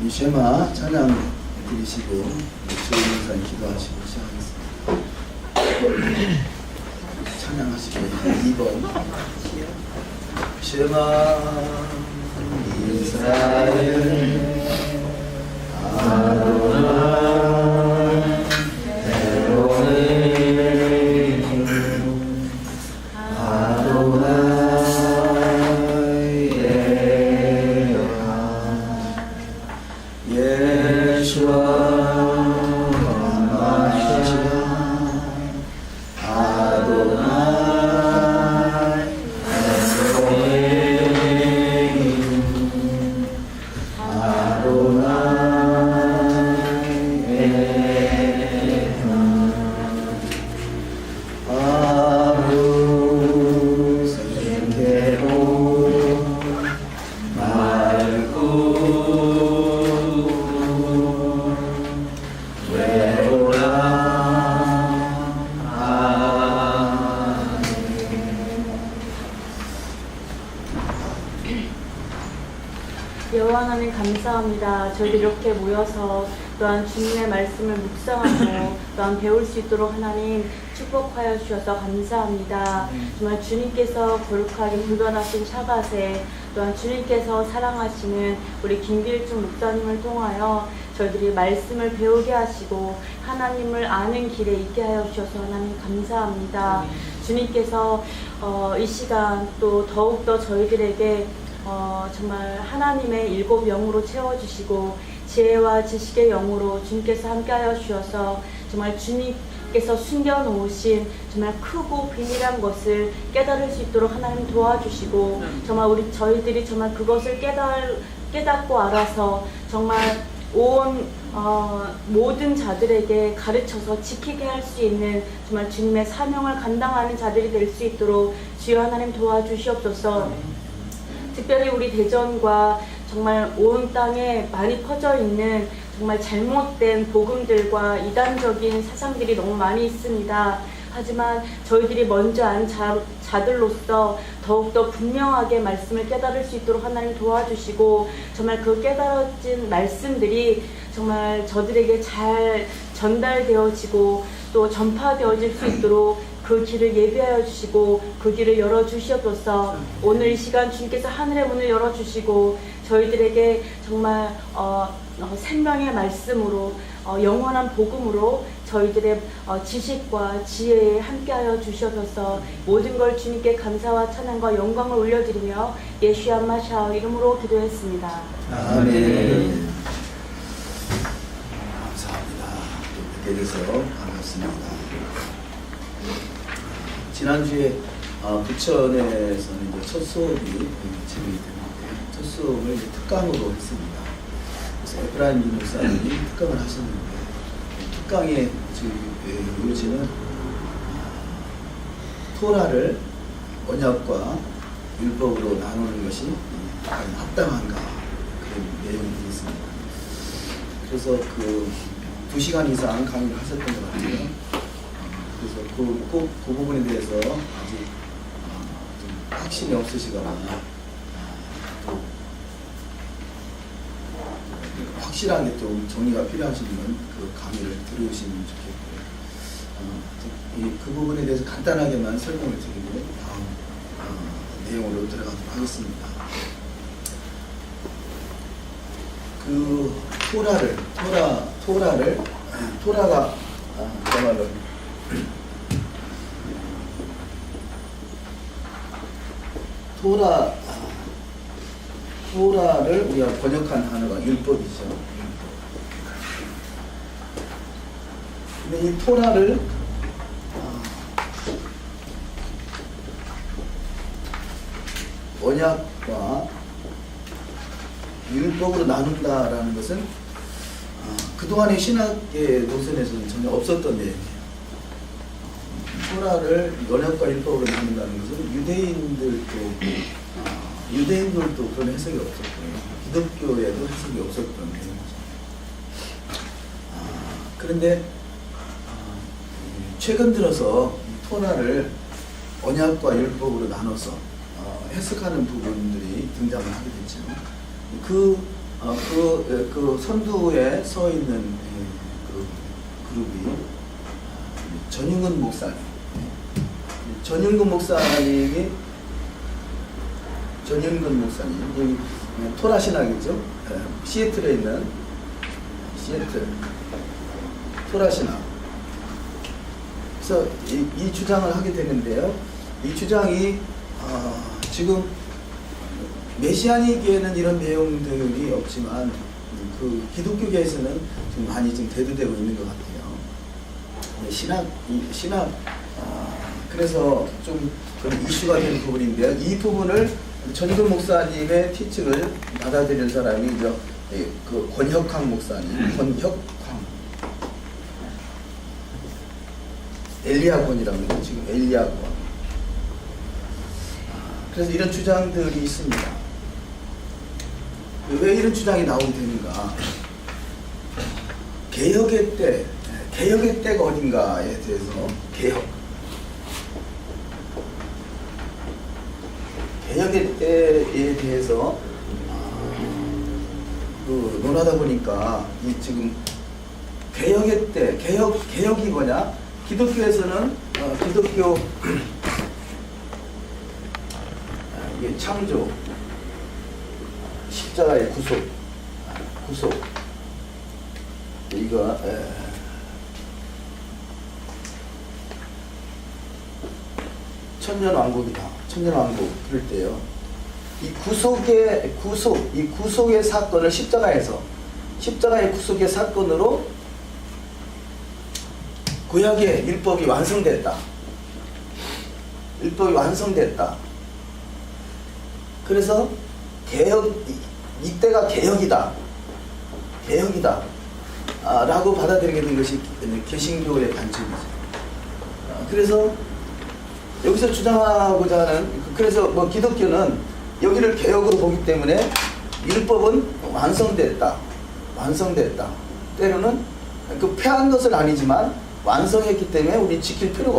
쉐마 찬양 드리시고 주일사님 기도하시고 시작하겠습니다. 찬양하시고 2번 쉐마 이스라엘 아도나이 에로힘 아도나이 에로하 예수와 마시아 아도나이 에로힘 아도나이 에로하 아루 생계로 맑고 외로라 여호와 하나님 감사합니다. 저희들 이렇게 모여서 또한 주님의 말씀을 묵상하고 또한 배울 수 있도록 하나님 축복하여 주셔서 감사합니다. 정말 주님께서 거룩하게 불변하신 샤밧에 또한 주님께서 사랑하시는 우리 김길중 목사님을 통하여 저희들이 말씀을 배우게 하시고 하나님을 아는 길에 있게 하여 주셔서 하나님 감사합니다. 주님께서 이 시간 또 더욱더 저희들에게 정말 하나님의 일곱 영으로 채워주시고 지혜와 지식의 영으로 주님께서 함께하여 주셔서 정말 주님께서 숨겨놓으신 정말 크고 비밀한 것을 깨달을 수 있도록 하나님 도와주시고 정말 저희들이 정말 그것을 깨닫고 알아서 정말 온 모든 자들에게 가르쳐서 지키게 할 수 있는 정말 주님의 사명을 감당하는 자들이 될 수 있도록 주여 하나님 도와주시옵소서. 특별히 우리 대전과 정말 온 땅에 많이 퍼져 있는 정말 잘못된 복음들과 이단적인 사상들이 너무 많이 있습니다. 하지만 저희들이 먼저 안 자들로서 더욱더 분명하게 말씀을 깨달을 수 있도록 하나님 도와주시고 정말 그 깨달아진 말씀들이 정말 저들에게 잘 전달되어지고 또 전파되어질 수 있도록 그 길을 예비하여 주시고 그 길을 열어주시옵소서. 오늘 이 시간 주님께서 하늘의 문을 열어주시고 저희들에게 정말 생명의 말씀으로 영원한 복음으로 저희들의 지식과 지혜에 함께하여 주시옵소서. 모든 걸 주님께 감사와 찬양과 영광을 올려드리며 예수야 마샤 이름으로 기도했습니다. 아멘. 감사합니다. 뵙게 돼서 반갑습니다. 지난주에 부천에서는 이제 첫 수업이 진행이 되는데 첫 수업을 이제 특강으로 했습니다. 그래서 에프라임 목사님이 특강을 하셨는데 특강의 요지는 토라를 언약과 율법으로 나누는 것이 합당한가 그런 내용이 있습니다. 그래서 그 2시간 이상 강의를 하셨던 것 같아요. 그래서 그 부분에 대해서 아직 좀 확신이 없으시거나 또 확실하게 좀 정리가 필요하신 분은 그 강의를 들으시면 좋겠고요. 그 부분에 대해서 간단하게만 설명을 드리고 다음 내용으로 들어가도록 하겠습니다. 그 토라가 그야말로 토라를 우리가 번역한 단어가 율법이죠. 근데 이 토라를 언약과 율법으로 나눈다라는 것은 그동안의 신학의 노선에서는 전혀 없었던 내용이에요. 토라를 언약과 율법으로 나눈다는 것은 유대인들도 그런 해석이 없었고요. 기독교에도 해석이 없었던 내용이죠. 그런데 최근 들어서 토라를 언약과 율법으로 나눠서 해석하는 부분들이 등장을 하게 됐죠. 그 그 선두에 서 있는 그 그룹이 전윤근 목사님. 전윤근 목사님 여기 토라 신학이죠. 시애틀에 있는 시애틀 토라 신학. 그래서 이 주장을 하게 되는데요. 이 주장이 지금 메시아니계에는 이런 내용들이 없지만 그 기독교계에서는 좀 많이 좀 대두되고 있는 것 같아요. 신학 그래서 좀 이슈가 된 부분인데요. 이 부분을 전근 목사님의 티칭을 받아들인 사람이 이제 그 권혁황 목사님, 권혁황 엘리야권이라는 거 지금 엘리야권. 그래서 이런 주장들이 있습니다. 왜 이런 주장이 나오게 되는가? 개혁의 때가 어딘가에 대해서 개혁의 때에 대해서 논하다 보니까 이 지금 개혁의 때 개혁이 뭐냐? 기독교에서는 기독교 이게 창조, 십자가의 구속 이거 천년왕국이다. 천년왕국 그럴 때요. 이 구속의 사건을 십자가의 구속의 사건으로 구약의 율법이 완성됐다. 그래서 이때가 개혁이다. 라고 받아들이게 된 것이 개신교의 관점이죠. 그래서 여기서 주장하고자 하는, 그래서 기독교는 여기를 개혁으로 보기 때문에 율법은 완성됐다. 때로는 그 폐한 것은 아니지만 완성했기 때문에 우리 지킬 필요가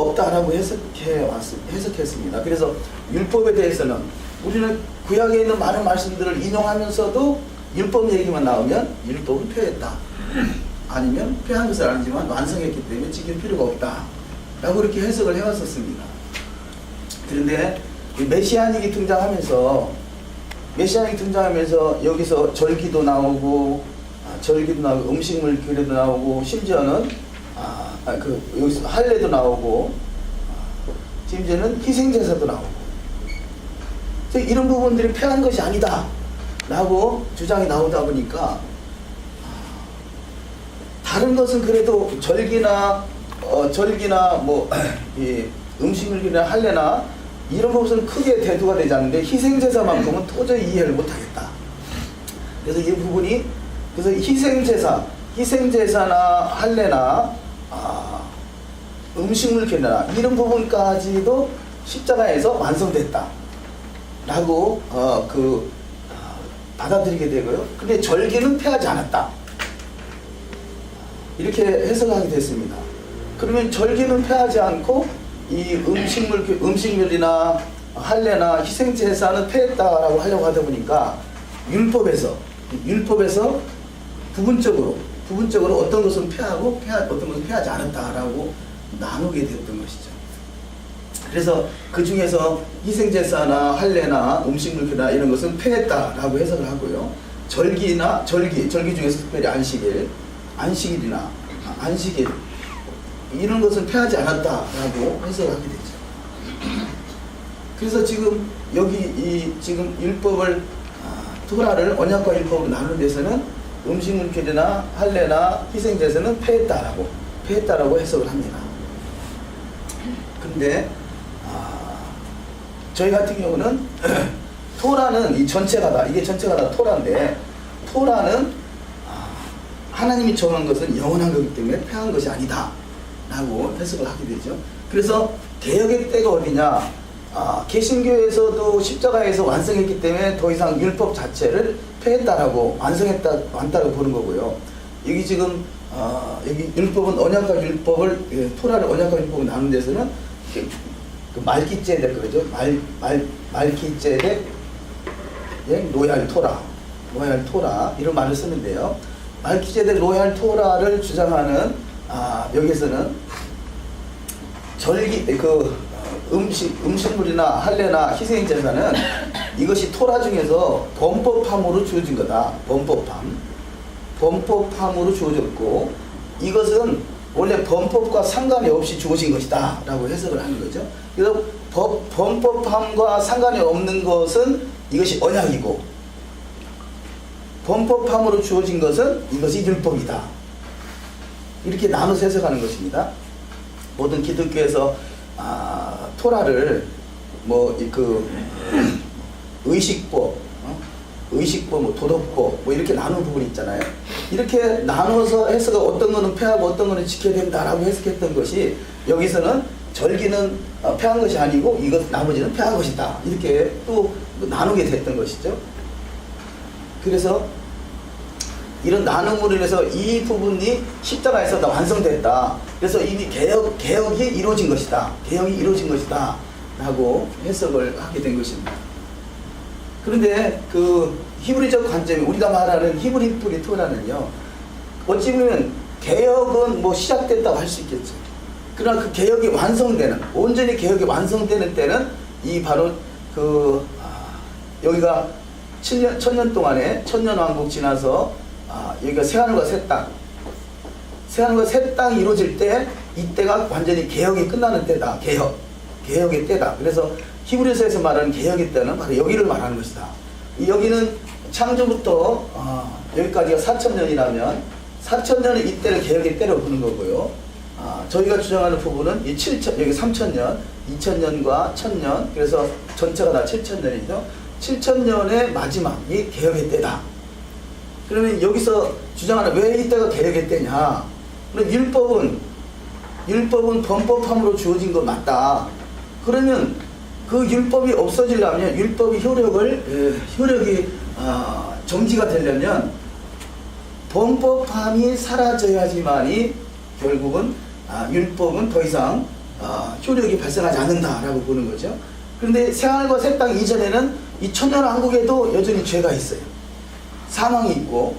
없다라고 해석했습니다. 그래서 율법에 대해서는 우리는 구약에 있는 많은 말씀들을 인용하면서도 율법 얘기만 나오면 율법은 폐했다. 아니면 폐한 것은 아니지만 완성했기 때문에 지킬 필요가 없다. 라고 이렇게 해석을 해왔었습니다. 그런데 메시아닉이 등장하면서 여기서 절기도 나오고 음식물 규례도 나오고 심지어는 여기서 할례도 나오고 심지어는 희생제사도 나오고 이런 부분들이 폐한 것이 아니다 라고 주장이 나오다 보니까 다른 것은 그래도 절기나 음식물 규례나 할례나 이런 것은 크게 대두가 되지 않는데 희생제사만큼은 도저히 이해를 못하겠다. 그래서 이 부분이 희생제사나 할례나 음식물 규례나 이런 부분까지도 십자가에서 완성됐다 라고 받아들이게 되고요. 근데 절기는 폐하지 않았다 이렇게 해석하게 됐습니다. 그러면 절기는 폐하지 않고 이 음식물이나 할례나 희생제사는 폐했다라고 하려고 하다 보니까 율법에서 부분적으로 어떤 것은 폐하고 어떤 것은 폐하지 않았다라고 나누게 됐던 것이죠. 그래서 그 중에서 희생제사나 할례나 음식물이나 이런 것은 폐했다라고 해석을 하고요. 절기 중에서 특별히 안식일 이런 것은 폐하지 않았다라고 해석을 하게 되죠. 그래서 지금 여기 지금 율법을 토라를 언약과 율법으로 나누는 데서는 음식물 규례나 할례나 희생제사는 폐했다라고 해석을 합니다. 근데 저희 같은 경우는 토라는 이게 전체가 다 토라인데 토라는 하나님이 정한 것은 영원한 거기 때문에 폐한 것이 아니다 라고 해석을 하게 되죠. 그래서 개혁의 때가 어디냐? 개신교에서도 십자가에서 완성했기 때문에 더 이상 율법 자체를 폐했다라고 완다라고 보는 거고요. 여기 지금 여기 율법은 언약과 율법을 토라를 언약과 율법을 나누는 데서는 그 말기ጼ덱 그러죠. 말기ጼ덱 예? 로얄 토라, 로얄 토라 이런 말을 쓰는데요. 말기제덱 로얄 토라를 주장하는 여기서는 음식물이나 할례나 희생제사는 이것이 토라 중에서 범법함으로 주어진 거다. 범법함으로 주어졌고, 이것은 원래 범법과 상관이 없이 주어진 것이다 라고 해석을 하는 거죠. 그래서 범법함과 상관이 없는 것은 이것이 언약이고, 범법함으로 주어진 것은 이것이 율법이다. 이렇게 나눠서 해석하는 것입니다. 모든 기독교에서 토라를 의식법, 뭐 도덕법 뭐 이렇게 나누는 부분이 있잖아요. 이렇게 나눠서 해석을 어떤 거는 폐하고 어떤 거는 지켜야 된다라고 해석했던 것이, 여기서는 절기는 폐한 것이 아니고 이것 나머지는 폐한 것이다, 이렇게 또 나누게 됐던 것이죠. 그래서 이런 나눔으로 인해서 이 부분이 십자가에서 다 완성됐다. 그래서 이미 개혁이 이루어진 것이다. 개혁이 이루어진 것이다 라고 해석을 하게 된 것입니다. 그런데 그 히브리적 관점이, 우리가 말하는 히브리 뿌리 토라는요, 어찌 보면 개혁은 뭐 시작됐다고 할 수 있겠죠. 그러나 그 개혁이 완성되는, 온전히 개혁이 완성되는 때는 이 바로 여기가 1000년 동안에 천년왕국 지나서 여기가 새하늘과 새 땅, 새하늘과 새 땅이 이루어질 때, 이때가 완전히 개혁이 끝나는 때다. 개혁의 때다. 그래서 히브리서에서 말하는 개혁의 때는 바로 여기를 말하는 것이다. 여기는 창조부터 여기까지가 4000년이라면 4000년은 이때를 개혁의 때로 보는 거고요. 저희가 주장하는 부분은 이 7000, 여기 3000년, 2000년과 1000년, 그래서 전체가 다 7000년이죠. 7000년의 마지막이 개혁의 때다. 그러면 여기서 주장하는, 왜 이때가 개혁의 때냐? 그럼 율법은 범법함으로 주어진 거 맞다. 그러면 그 율법이 없어지려면, 율법이 효력이 정지가 되려면 범법함이 사라져야지만이 결국은 율법은 더 이상 효력이 발생하지 않는다라고 보는 거죠. 그런데 새하늘과 새 땅 이전에는 이 천년왕국에도 여전히 죄가 있어요. 사망이 있고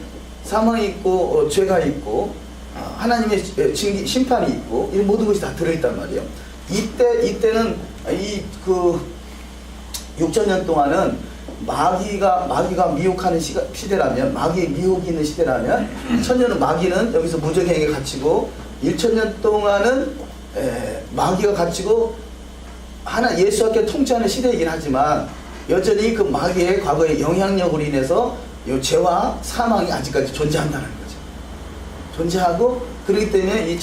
죄가 있고 하나님의 심판이 있고, 이 모든 것이 다 들어있단 말이에요. 이때는 6000년 동안은 마귀가 미혹하는 시대라면, 마귀의 미혹이 있는 시대라면, 1000년은 마귀는 여기서 무적행에 갇히고, 1000년 동안은 마귀가 갇히고 예수께 통치하는 시대이긴 하지만, 여전히 그 마귀의 과거의 영향력으로 인해서 이 죄와 사망이 아직까지 존재한다는 거죠. 존재하고, 그렇기 때문에 이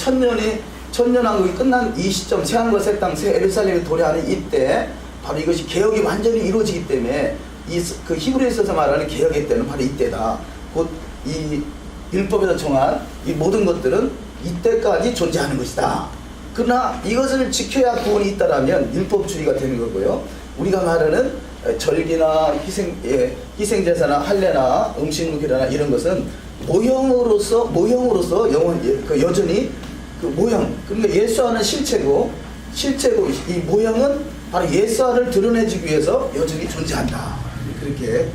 천년왕국이 끝난 이 시점, 새하늘과 새 땅, 새 예루살렘에 도래하는 이때, 바로 이것이 개혁이 완전히 이루어지기 때문에 그 히브리서에서 말하는 개혁의 때는 바로 이때다. 곧 이 율법에서 정한 이 모든 것들은 이때까지 존재하는 것이다. 그러나 이것을 지켜야 구원이 있다라면 율법주의가 되는 거고요. 우리가 말하는 절기나 희생제사나 할례나 음식물이나 이런 것은 모형으로서 여전히 그 모형, 그러니까 예수와는 실체고 이 모형은 바로 예수와를 드러내주기 위해서 여전히 존재한다. 그렇게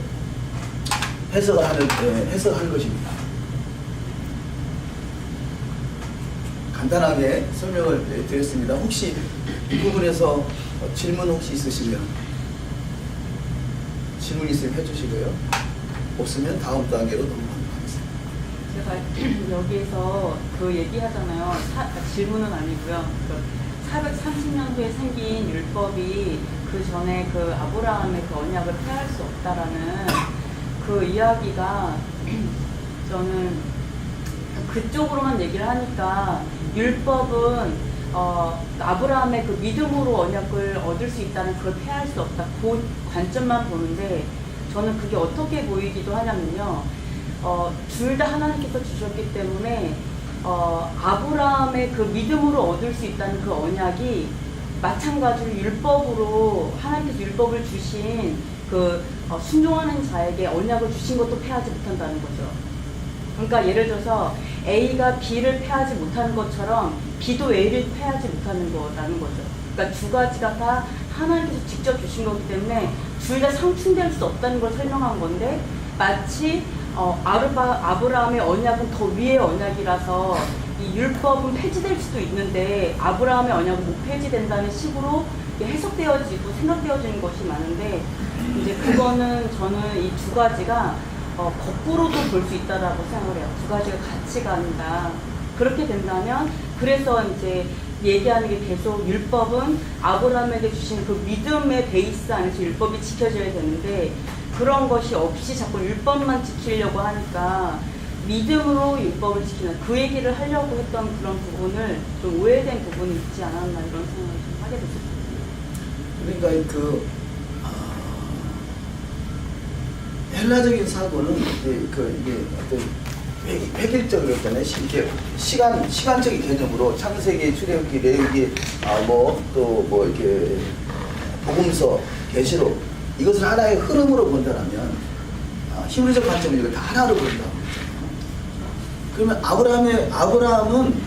해석하는 것입니다. 간단하게 설명을 드렸습니다. 혹시 이 부분에서 질문 혹시 있으시면 질문 있으면 해주시고요. 없으면 다음 단계로 넘어가도록 하겠습니다. 제가 여기에서 그 얘기하잖아요. 질문은 아니고요. 430년 후에 생긴 율법이 그 전에 그 아브라함의 그 언약을 폐할 수 없다라는 그 이야기가 저는 그쪽으로만 얘기를 하니까, 율법은 아브라함의 그 믿음으로 언약을 얻을 수 있다는, 그걸 폐할 수 없다, 그 관점만 보는데, 저는 그게 어떻게 보이기도 하냐면요, 둘 다 하나님께서 주셨기 때문에 아브라함의 그 믿음으로 얻을 수 있다는 그 언약이 마찬가지로 율법으로, 하나님께서 율법을 주신 그 순종하는 자에게 언약을 주신 것도 폐하지 못한다는 거죠. 그러니까 예를 들어서 A가 B를 폐하지 못하는 것처럼 B도 A를 폐하지 못하는 거라는 거죠. 그러니까 두 가지가 다 하나님께서 직접 주신 거기 때문에 둘 다 상충될 수 없다는 걸 설명한 건데, 마치 아브라함의 언약은 더 위의 언약이라서 이 율법은 폐지될 수도 있는데 아브라함의 언약은 못 폐지된다는 식으로 해석되어지고 생각되어지는 것이 많은데, 이제 그거는 저는 이 두 가지가 거꾸로도 볼 수 있다라고 생각을 해요. 두 가지가 같이 간다. 그렇게 된다면, 그래서 이제 얘기하는 게 계속 율법은 아브라함에게 주신 그 믿음의 베이스 안에서 율법이 지켜져야 되는데, 그런 것이 없이 자꾸 율법만 지키려고 하니까 믿음으로 율법을 지키는, 그 얘기를 하려고 했던 그런 부분을 좀 오해된 부분이 있지 않았나, 이런 생각을 좀 하게 됐습니다. 그러니까 헬라적인 사고는 이게 어떤 획일적으로 했잖아요. 이렇게 시간적인 개념으로 창세기, 출애굽기, 레위기, 이렇게 복음서, 계시록, 이것을 하나의 흐름으로 본다면 히브리적 관점은 이걸 다 하나로 본다. 그러면 아브라함은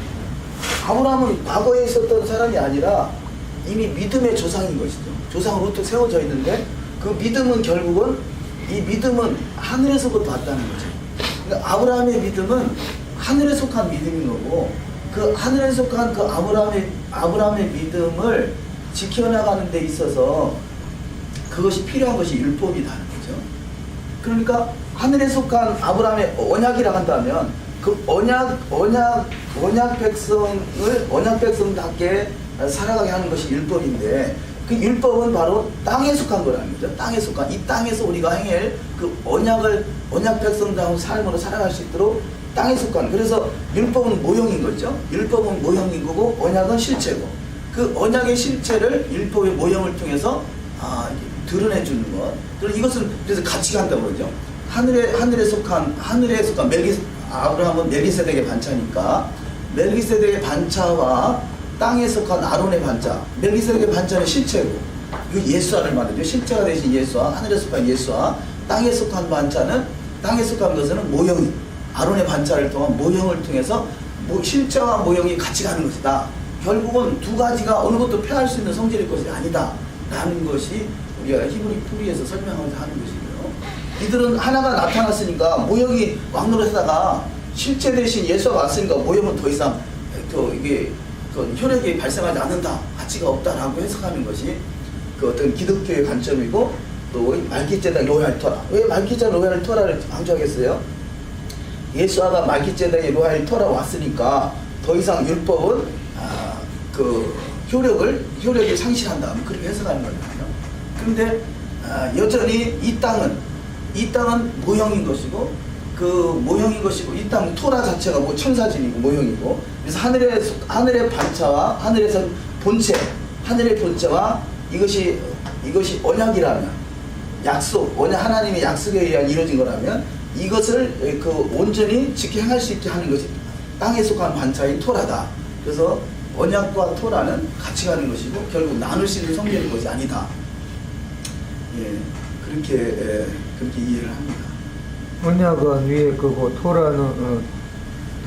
과거에 있었던 사람이 아니라 이미 믿음의 조상인 것이죠. 조상으로부터 세워져 있는데, 그 믿음은 결국은, 이 믿음은 하늘에서부터 왔다는 거죠. 그러니까 아브라함의 믿음은 하늘에 속한 믿음인 거고, 그 하늘에 속한 그 아브라함의 믿음을 지켜나가는 데 있어서 그것이 필요한 것이 율법이라는 거죠. 그러니까 하늘에 속한 아브라함의 언약이라고 한다면, 그 언약 백성답게 살아가게 하는 것이 율법인데, 그 율법은 바로 땅에 속한 거라는 거죠. 땅에 속한, 이 땅에서 우리가 행할 그 언약 백성다운 삶으로 살아갈 수 있도록 땅에 속한, 그래서 율법은 모형인 거죠. 율법은 모형인 거고, 언약은 실체고, 그 언약의 실체를 율법의 모형을 통해서 드러내주는 것. 이것은 그래서 같이 간다고 그러죠. 하늘에 속한 아브라함은 멜기세덱의 반차니까, 멜기세덱의 반차와 땅에 속한 아론의 반차, 멜기세덱의 반차는 실체고, 그 예수와를 말하죠. 실체가 되신 예수와, 하늘에 속한 예수와 땅에 속한 반차는, 땅에 속한 것은 모형이, 아론의 반차를 통한 모형을 통해서 실체와 모형이 같이 가는 것이다. 결국은 두 가지가 어느 것도 폐할 수 있는 성질일 것이 아니다 라는 것이 우리가 히브리 풀이에서 설명하면서 하는 것이고요. 이들은 하나가 나타났으니까 모형이 왕노릇하다가 실체 대신 예수가 왔으니까 모형은 더 이상 이게 효력이 발생하지 않는다, 가치가 없다라고 해석하는 것이 그 어떤 기독교의 관점이고, 또 말기제당 로얄 토라. 왜 말기제당 로얄 토라를 강조하겠어요? 예수아가 말기제당의 로얄 토라 왔으니까 더 이상 율법은 그 효력이 상실한다, 그렇게 해석하는 거거든요. 그런데 여전히 이 땅은 모형인 것이고, 이 땅 토라 자체가 천사진이고 모형이고, 그래서 하늘의 반차와 하늘에서 하늘의 본체와 이것이 언약이라면, 하나님의 약속에 의한 이루어진 거라면, 이것을 온전히 지켜 행할 수 있게 하는 것이 땅에 속한 반차인 토라다. 그래서 언약과 토라는 같이 가는 것이고, 결국 나눌 수 있는 성질인 것이 아니다. 예, 그렇게 이해를 합니다. 언약은 위에 거고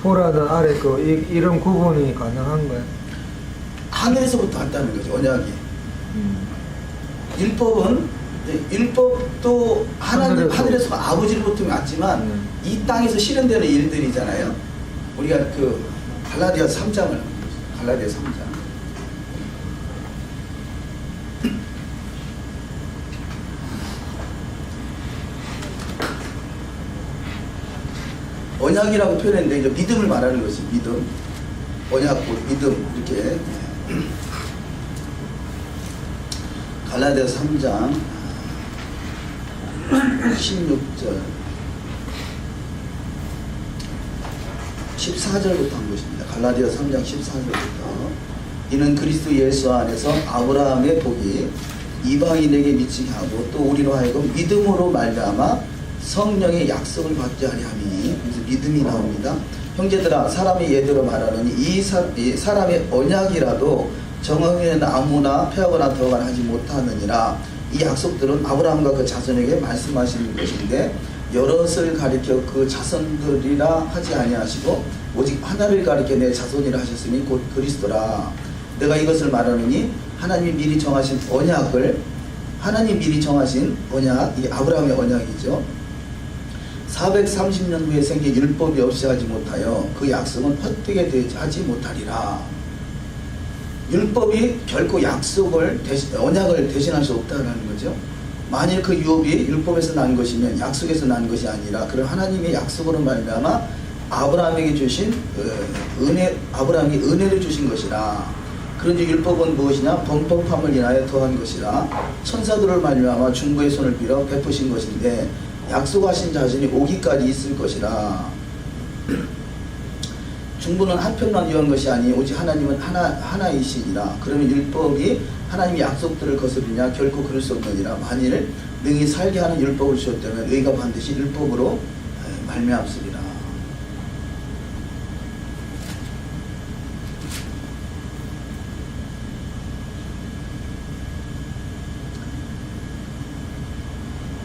토라는 아래 거, 이런 구분이 가능한가요? 하늘에서부터 왔다는 거죠, 언약이. 율법도 하늘에서 아버지로부터 왔지만 이 땅에서 실현되는 일들이잖아요. 우리가 갈라디아 3장 언약이라고 표현했는데, 이제 믿음을 말하는 것이 믿음, 언약과 믿음, 이렇게. 갈라디아 3장 16절 14절부터 한 것입니다. 갈라디아 3장 14절부터. 이는 그리스도 예수 안에서 아브라함의 복이 이방인에게 미치게 하고, 또 우리로 하여금 믿음으로 말미암아 성령의 약속을 받게 하려 함이니, 그래서 믿음이 나옵니다. 형제들아, 사람이 예대로 말하느니 이 사람의 언약이라도 정황에는 아무나 폐하거나 더하거나 하지 못하느니라. 이 약속들은 아브라함과 그 자손에게 말씀하시는 것인데, 여럿을 가리켜 그 자손들이라 하지 아니하시고 오직 하나를 가리켜 내 자손이라 하셨으니 곧 그리스도라. 내가 이것을 말하느니 하나님이 미리 정하신 언약을, 하나님 미리 정하신 언약, 이게 아브라함의 언약이죠. 430년 후에 생긴 율법이 없이 하지 못하여 그 약속은 헛되게 하지 못하리라. 율법이 결코 약속을 언약을 대신할 수 없다는 거죠. 만일 그 유업이 율법에서 난 것이면 약속에서 난 것이 아니라 그런 하나님의 약속으로 말미암아 아브라함에게 주신 아브라함이 은혜를 주신 것이라. 그런지 율법은 무엇이냐? 범법함을 인하여 더한 것이라. 천사들을 말미암아 중보의 손을 빌어 베푸신 것인데 약속하신 자신이 오기까지 있을 것이라. 중보는 한편만 위한 것이 아니 오직 하나님은 하나이시니라. 그러면 율법이 하나님의 약속들을 거스르냐? 결코 그럴 수 없느니라. 만일 능히 살게 하는 율법을 주었다면 의가 반드시 율법으로 말미암으리라.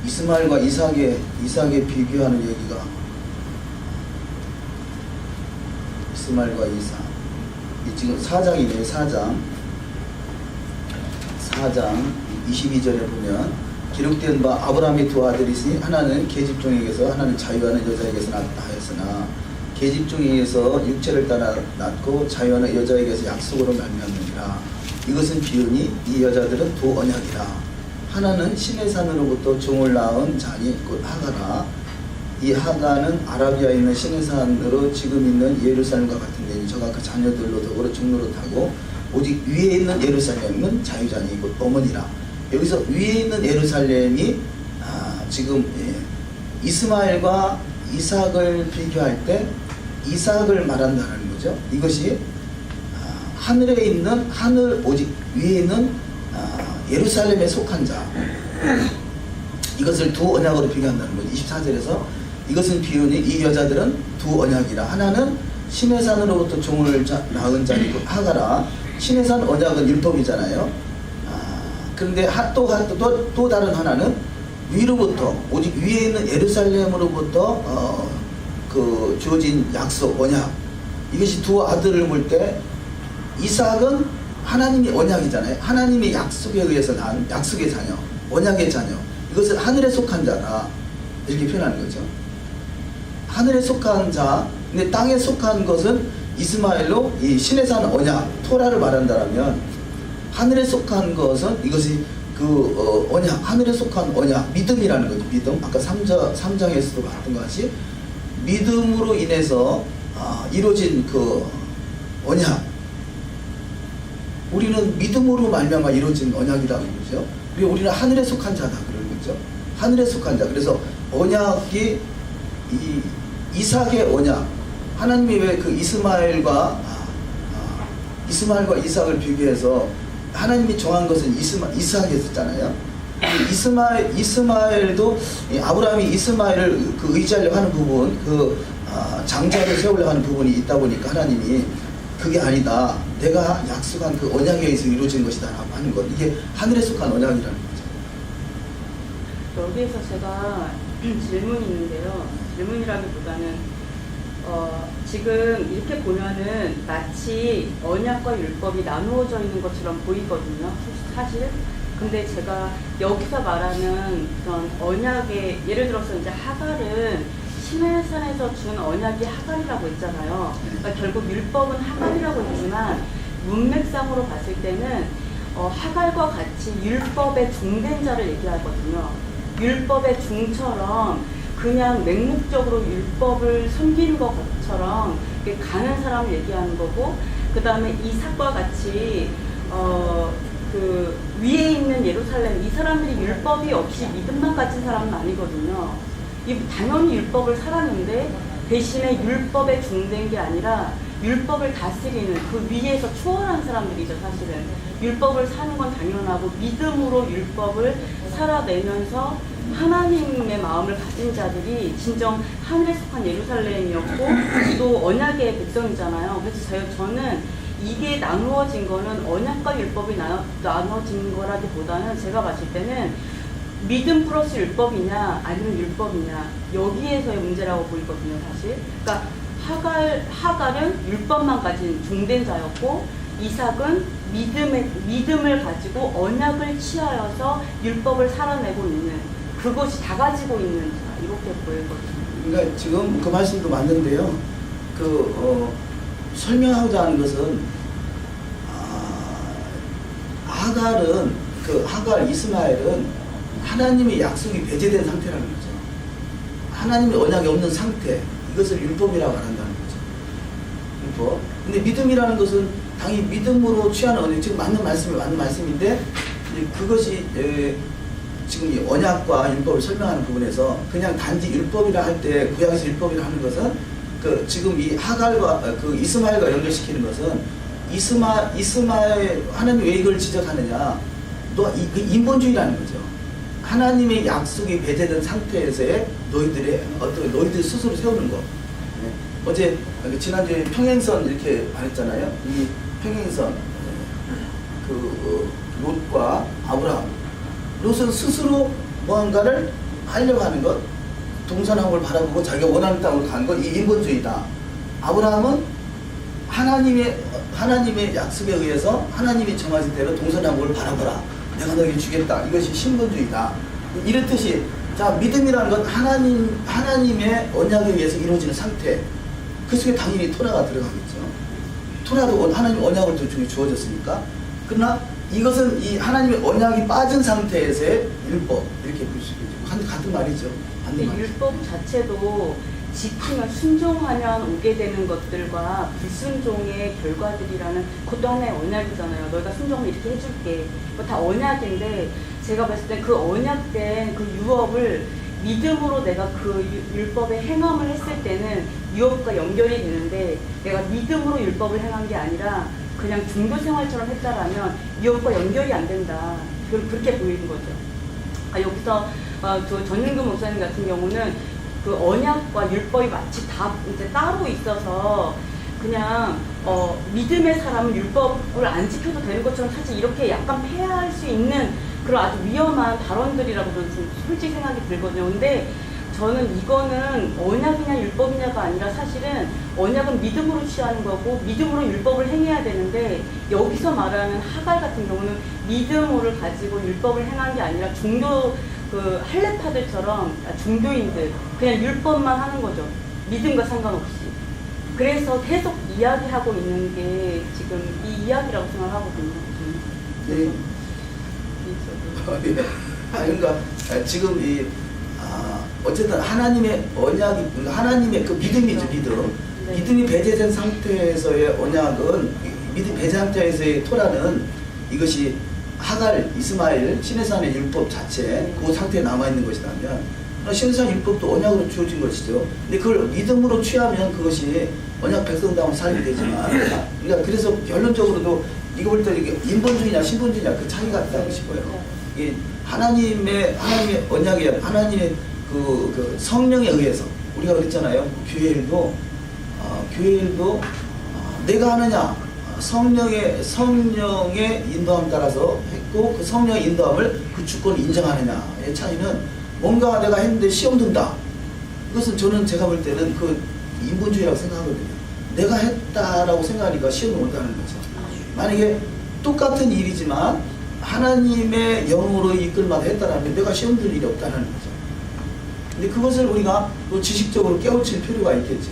이스마엘과 이삭에 비교하는 얘기가, 이스마엘과 이삭, 이 지금 4장이네요. 4장 22절에 보면 기록된 바 아브라함이 두 아들이 있으니 하나는 계집종에게서 하나는 자유하는 여자에게서 낳았다 하였으나 계집종에게서 육체를 따라 낳고 자유하는 여자에게서 약속으로 말미암느니라. 이것은 비유니 이 여자들은 두 언약이라. 하나는 신의 산으로부터 종을 낳은 자니 곧 하가라. 이 하가는 아라비아에 있는 신의 산으로 지금 있는 예루살렘과 같은 데니 저가 그 자녀들로 더불어 종노릇하고 오직 위에 있는 예루살렘은 자유자니 곧 어머니라. 여기서 위에 있는 예루살렘이 지금 이스마엘과 이삭을 비교할 때 이삭을 말한다는 거죠. 이것이 하늘에 있는 오직 위에 있는 예루살렘에 속한 자, 이것을 두 언약으로 비교한다는 거죠. 24절에서 이것은 비유니 이 여자들은 두 언약이라. 하나는 신의 산으로부터 종을 낳은 자이고 하가라. 신의 산 언약은 율법이잖아요. 그런데 또 다른 하나는 위로부터 오직 위에 있는 예루살렘으로부터 주어진 약속 언약. 이것이 두 아들을 볼 때 이삭은 하나님이 언약이잖아요. 하나님의 약속에 의해서 난 약속의 자녀, 언약의 자녀. 이것은 하늘에 속한 자다. 이렇게 표현하는 거죠. 하늘에 속한 자, 근데 땅에 속한 것은 이스마엘로 이 신의 산 언약, 토라를 말한다면 하늘에 속한 것은 이것이 언약, 하늘에 속한 언약, 믿음이라는 거죠. 믿음. 아까 3장에서도 봤던 것 같이 믿음으로 인해서 이루어진 그 언약. 우리는 믿음으로 말미암아 이루어진 언약이라고 그러죠. 그리고 우리는 하늘에 속한 자다 그러는 거죠. 하늘에 속한 자. 그래서 언약이 이삭의 언약. 하나님이 왜 그 이스마엘과 이삭을 비교해서 하나님이 정한 것은 이삭이었잖아요. 이스마엘도 아브라함이 이스마엘을 의지하려고 하는 부분, 장자를 세우려고 하는 부분이 있다 보니까 하나님이 그게 아니다. 내가 약속한 그 언약에 의해서 이루어진 것이다 라고 하는 것. 이게 하늘에 속한 언약이라는 거죠. 여기에서 제가 질문이 있는데요. 질문이라기보다는 지금 이렇게 보면은 마치 언약과 율법이 나누어져 있는 것처럼 보이거든요. 사실. 근데 제가 여기서 말하는 그런 언약의, 예를 들어서 이제 하갈은 신의 산에서 준 언약이 하갈이라고 했잖아요. 그러니까 결국 율법은 하갈이라고 했지만 문맥상으로 봤을 때는 하갈과 같이 율법의 중된 자를 얘기하거든요. 율법의 중처럼 그냥 맹목적으로 율법을 섬기는 것처럼 가는 사람을 얘기하는 거고, 그 다음에 이삭과 같이 그 위에 있는 예루살렘, 이 사람들이 율법이 없이 믿음만 가진 사람은 아니거든요. 당연히 율법을 살았는데 대신에 율법에 중된 게 아니라 율법을 다스리는 그 위에서 추월한 사람들이죠. 사실은 율법을 사는 건 당연하고 믿음으로 율법을 살아내면서 하나님의 마음을 가진 자들이 진정 하늘에 속한 예루살렘이었고 또 언약의 백성이잖아요. 그래서 저는 이게 나누어진 거는 언약과 율법이 나누어진 거라기보다는 제가 봤을 때는 믿음 플러스 율법이냐 아니면 율법이냐 여기에서의 문제라고 보이거든요. 사실 그러니까 하갈은 율법만 가진 중된 자였고 이삭은 믿음을 가지고 언약을 취하여서 율법을 살아내고 있는 그것이 다 가지고 있는 자 이렇게 보이거든요. 그러니까 지금 그 말씀도 맞는데요. 설명하고자 하는 것은 하갈 이스마엘은 하나님의 약속이 배제된 상태라는 거죠. 하나님의 언약이 없는 상태, 이것을 율법이라고 말한다는 거죠. 율법. 근데 믿음이라는 것은 당연히 믿음으로 취하는 언약, 지금 맞는 말씀인데 그것이 지금 이 언약과 율법을 설명하는 부분에서 그냥 단지 율법이라 할 때 구약에서 율법이라 하는 것은 지금 이 하갈과 이스마엘과 연결시키는 것은 이스마엘 하나님이 왜 이걸 지적하느냐? 인본주의라는 거죠. 하나님의 약속이 배제된 상태에서의 너희들 스스로 세우는 것. 어제 지난주에 평행선 이렇게 말했잖아요. 이 평행선 롯과 아브라함. 롯은 스스로 무언가를 하려고 하는 것, 동서남북을 바라보고 자기가 원하는 땅으로 가는 것, 이 인본주의다. 아브라함은 하나님의 약속에 의해서 하나님이 정하신 대로 동서남북을 바라보라. 내가 너에게 주겠다. 이것이 신본주의다. 이렇듯이 자 믿음이라는 건 하나님의 언약에 의해서 이루어지는 상태. 그 속에 당연히 토라가 들어가겠죠. 토라도 하나님 언약을 중에 주어졌으니까. 그러나 이것은 이 하나님의 언약이 빠진 상태에서의 율법 이렇게 볼 수 있겠죠. 같은 말이죠. 근데 율법 자체도 지키면 순종하면 오게 되는 것들과 불순종의 결과들이라는 그것도 하나의 언약이잖아요. 너희가 순종을 이렇게 해줄게. 그거 다 언약인데 제가 봤을 때 그 언약된 그 유업을 믿음으로 내가 그 율법의 행함을 했을 때는 유업과 연결이 되는데 내가 믿음으로 율법을 행한 게 아니라 그냥 종교 생활처럼 했다라면 유업과 연결이 안 된다. 그렇게 보이는 거죠. 여기서 저 전윤근 목사님 같은 경우는 그 언약과 율법이 마치 다 이제 따로 있어서 그냥 믿음의 사람은 율법을 안 지켜도 되는 것처럼 사실 이렇게 약간 폐하할 수 있는 그런 아주 위험한 발언들이라고 저는 솔직히 생각이 들거든요. 근데 저는 이거는 언약이냐 율법이냐가 아니라 사실은 언약은 믿음으로 취하는 거고 믿음으로 율법을 행해야 되는데 여기서 말하는 하갈 같은 경우는 믿음으로를 가지고 율법을 행한 게 아니라 종교 할례파들처럼 종교인들 그냥 율법만 하는 거죠. 믿음과 상관없이. 그래서 계속 이야기하고 있는 게 지금 이 이야기라고 생각하거든요. 네. 그러니까 지금 어쨌든 하나님의 언약이 하나님의 그 믿음이죠. 믿음. 네. 믿음이 배제된 상태에서의 언약은 믿음 배제 상태에서의 토라는 이것이 하갈, 이스마엘, 시내산의 율법 자체 그 상태에 남아있는 것이라면 시내산 율법도 언약으로 주어진 것이죠. 근데 그걸 믿음으로 취하면 그것이 언약 백성다운 삶이 되지만 그러니까 그래서 결론적으로도 이거 볼 때 이게 인본주의냐 신본주의냐 그 차이가 있다고 싶어요. 이게 하나님의 언약이 하나님의 그 성령에 의해서 우리가 그랬잖아요. 교회 일도 내가 하느냐 성령의 인도함 따라서 했고 그 성령의 인도함을 그 주권을 인정하느냐의 차이는 뭔가 내가 했는데 시험 든다. 이것은 제가 볼 때는 그 인본주의라고 생각하거든요. 내가 했다라고 생각하니까 시험이 온다는 거죠. 만약에 똑같은 일이지만 하나님의 영으로 이끌마다 했다라면 내가 시험 들 일이 없다는 거죠. 근데 그것을 우리가 또 지식적으로 깨우칠 필요가 있겠죠.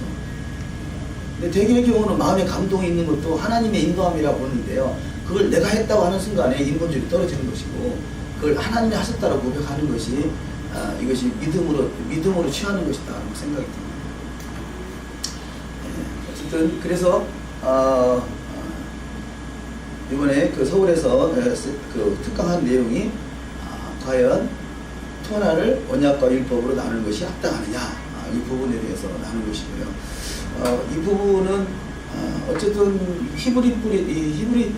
근데 대개의 경우는 마음의 감동이 있는 것도 하나님의 인도함이라고 보는데요. 그걸 내가 했다고 하는 순간에 인본주의가 떨어지는 것이고 그걸 하나님이 하셨다고 고백하는 것이 이것이 믿음으로 취하는 것이다라고 생각이 듭니다. 어쨌든 그래서 이번에 그 서울에서 그 특강한 내용이 과연 토라를 언약과 율법으로 나누는 것이 합당하느냐 이 부분에 대해서 나누는 것이고요. 이 부분은 어쨌든 히브리 뿌리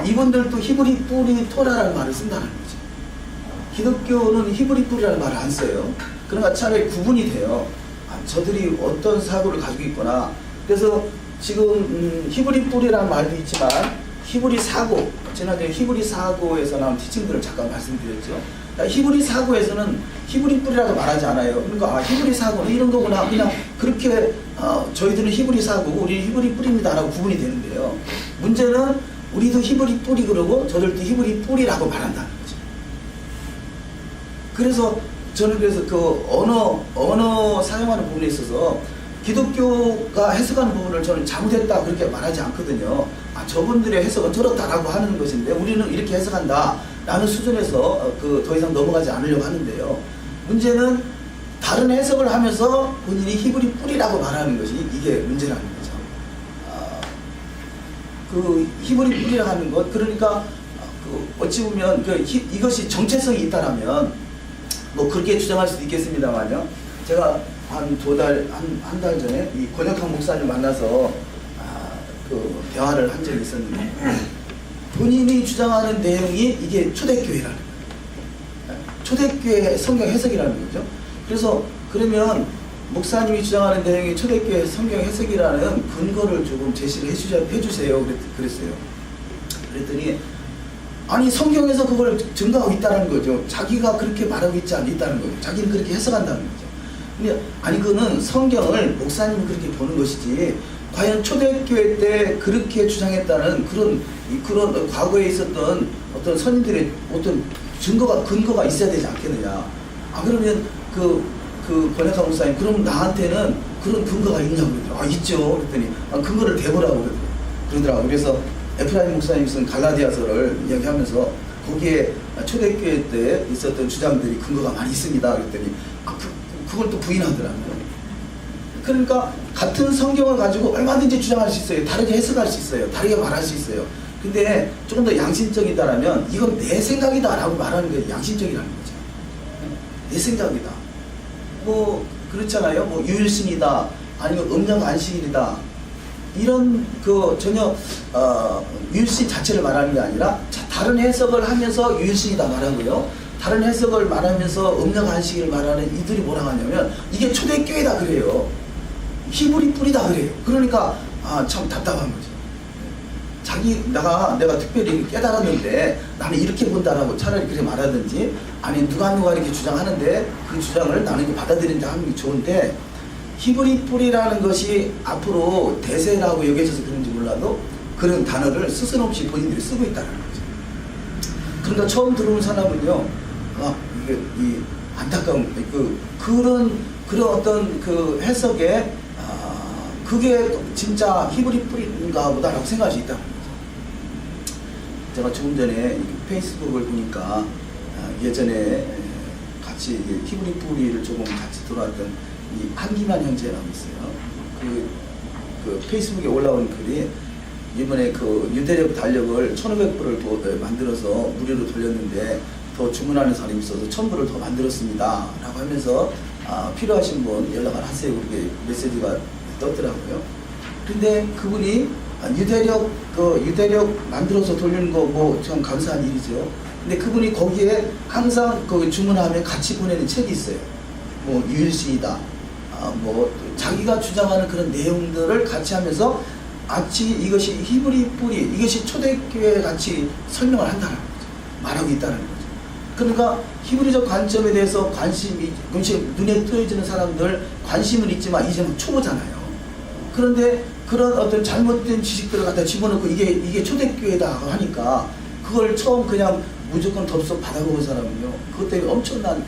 이분들도 히브리 뿌리 토라라는 말을 쓴다는 거죠. 기독교는 히브리 뿌리라는 말을 안 써요. 그러니까 차라리 구분이 돼요. 저들이 어떤 사고를 가지고 있거나. 그래서 지금 히브리 뿌리라는 말도 있지만 히브리 사고, 지난주에 히브리 사고에서 나온 티칭들을 잠깐 말씀드렸죠. 히브리 사고에서는 히브리 뿌리라고 말하지 않아요. 그러니까 히브리 사고는 이런 거구나. 그냥 그렇게 저희들은 히브리 사고고 우리 히브리 뿌리입니다라고 구분이 되는데요. 문제는 우리도 히브리 뿌리 그러고 저들도 히브리 뿌리라고 말한다는 거죠. 그래서 저는 그래서 그 언어 사용하는 부분에 있어서 기독교가 해석하는 부분을 저는 잘못했다 그렇게 말하지 않거든요. 저분들의 해석은 저렇다라고 하는 것인데 우리는 이렇게 해석한다 라는 수준에서 더 이상 넘어가지 않으려고 하는데요. 문제는 다른 해석을 하면서 본인이 히브리 뿌리라고 말하는 것이 이게 문제라는 거죠. 그 히브리 뿌리라고 하는 것, 그러니까 어찌 보면 이것이 정체성이 있다라면 뭐 그렇게 주장할 수도 있겠습니다만요. 제가 한 달 전에 이 권혁학 목사님 만나서 그 대화를 한 적이 있었는데 본인이 주장하는 내용이 이게 초대교회라는 거예요. 초대교회 성경 해석이라는 거죠. 그래서 그러면 목사님이 주장하는 내용이 초대교회 성경 해석이라는 근거를 조금 제시를 해주세요. 그랬어요. 그랬더니 아니 성경에서 그걸 증거하고 있다는 거죠. 자기가 그렇게 말하고 있지 않다는 거죠. 자기는 그렇게 해석한다는 거죠. 근데 아니 그는 성경을 목사님이 그렇게 보는 것이지 과연 초대교회 때 그렇게 주장했다는 그런 과거에 있었던 어떤 선임들의 어떤 근거가 있어야 되지 않겠느냐. 그러면 그 권혁학 목사님 그럼 나한테는 그런 근거가 있냐고 그러더라고요. 있죠. 그랬더니 근거를 대보라고 그러더라고요. 그래서 에프라임 목사님이 쓴 갈라디아서를 이야기하면서 거기에 초대교회 때 있었던 주장들이 근거가 많이 있습니다. 그랬더니 그걸 또 부인하더라고요. 그러니까 같은 성경을 가지고 얼마든지 주장할 수 있어요. 다르게 해석할 수 있어요. 다르게 말할 수 있어요. 근데 조금 더 양심적이다라면 이건 내 생각이다 라고 말하는 게 양심적이라는 거죠. 내 생각이다. 뭐 그렇잖아요. 뭐 유일신이다 아니면 음력 안식일이다 이런 전혀 유일신 자체를 말하는 게 아니라 다른 해석을 하면서 유일신이다 말하고요. 다른 해석을 말하면서 음력 안식일을 말하는 이들이 뭐라 하냐면 이게 초대교회다 그래요. 히브리 뿌리다 그래요. 그러니까 참 답답한 거죠. 내가 특별히 깨달았는데 나는 이렇게 본다라고 차라리 그렇게 말하든지 아니 누가 이렇게 주장하는데 그 주장을 나는 이렇게 받아들인다 하는 게 좋은데 히브리 뿌리라는 것이 앞으로 대세라고 여겨져서 그런지 몰라도 그런 단어를 스스럼 없이 본인들이 쓰고 있다는 거죠. 그러니까 처음 들어온 사람은요 이게 안타까운 그런 어떤 그 해석에 그게 진짜 히브리 뿌리인가 보다라고 생각할 수 있다는 거죠. 제가 조금 전에 페이스북을 보니까 예전에 같이 히브리 뿌리를 조금 같이 돌아왔던 이 한기만 형제라고 있어요. 그 페이스북에 올라온 글이 이번에 그 유대력 달력을 1,500부를 더 만들어서 무료로 돌렸는데 더 주문하는 사람이 있어서 1,000부를 더 만들었습니다 라고 하면서 필요하신 분 연락을 하세요. 그렇게 메시지가 떴더라고요. 근데 그분이 유대력 만들어서 돌리는 거 뭐 참 감사한 일이죠. 근데 그분이 거기에 항상 주문하면 같이 보내는 책이 있어요. 뭐 유일신이다. 뭐 자기가 주장하는 그런 내용들을 같이 하면서 마치 이것이 히브리 뿌리, 이것이 초대교회 같이 설명을 한다는 거죠. 말하고 있다는 거죠. 그러니까 히브리적 관점에 대해서 관심이 눈에 띄어지는 사람들 관심은 있지만 이제 막 초보잖아요. 그런데 그런 어떤 잘못된 지식들을 갖다 집어넣고 이게 초대교회다 하니까 그걸 처음 그냥 무조건 덥석 받아먹은 사람은요. 그것 때문에 엄청난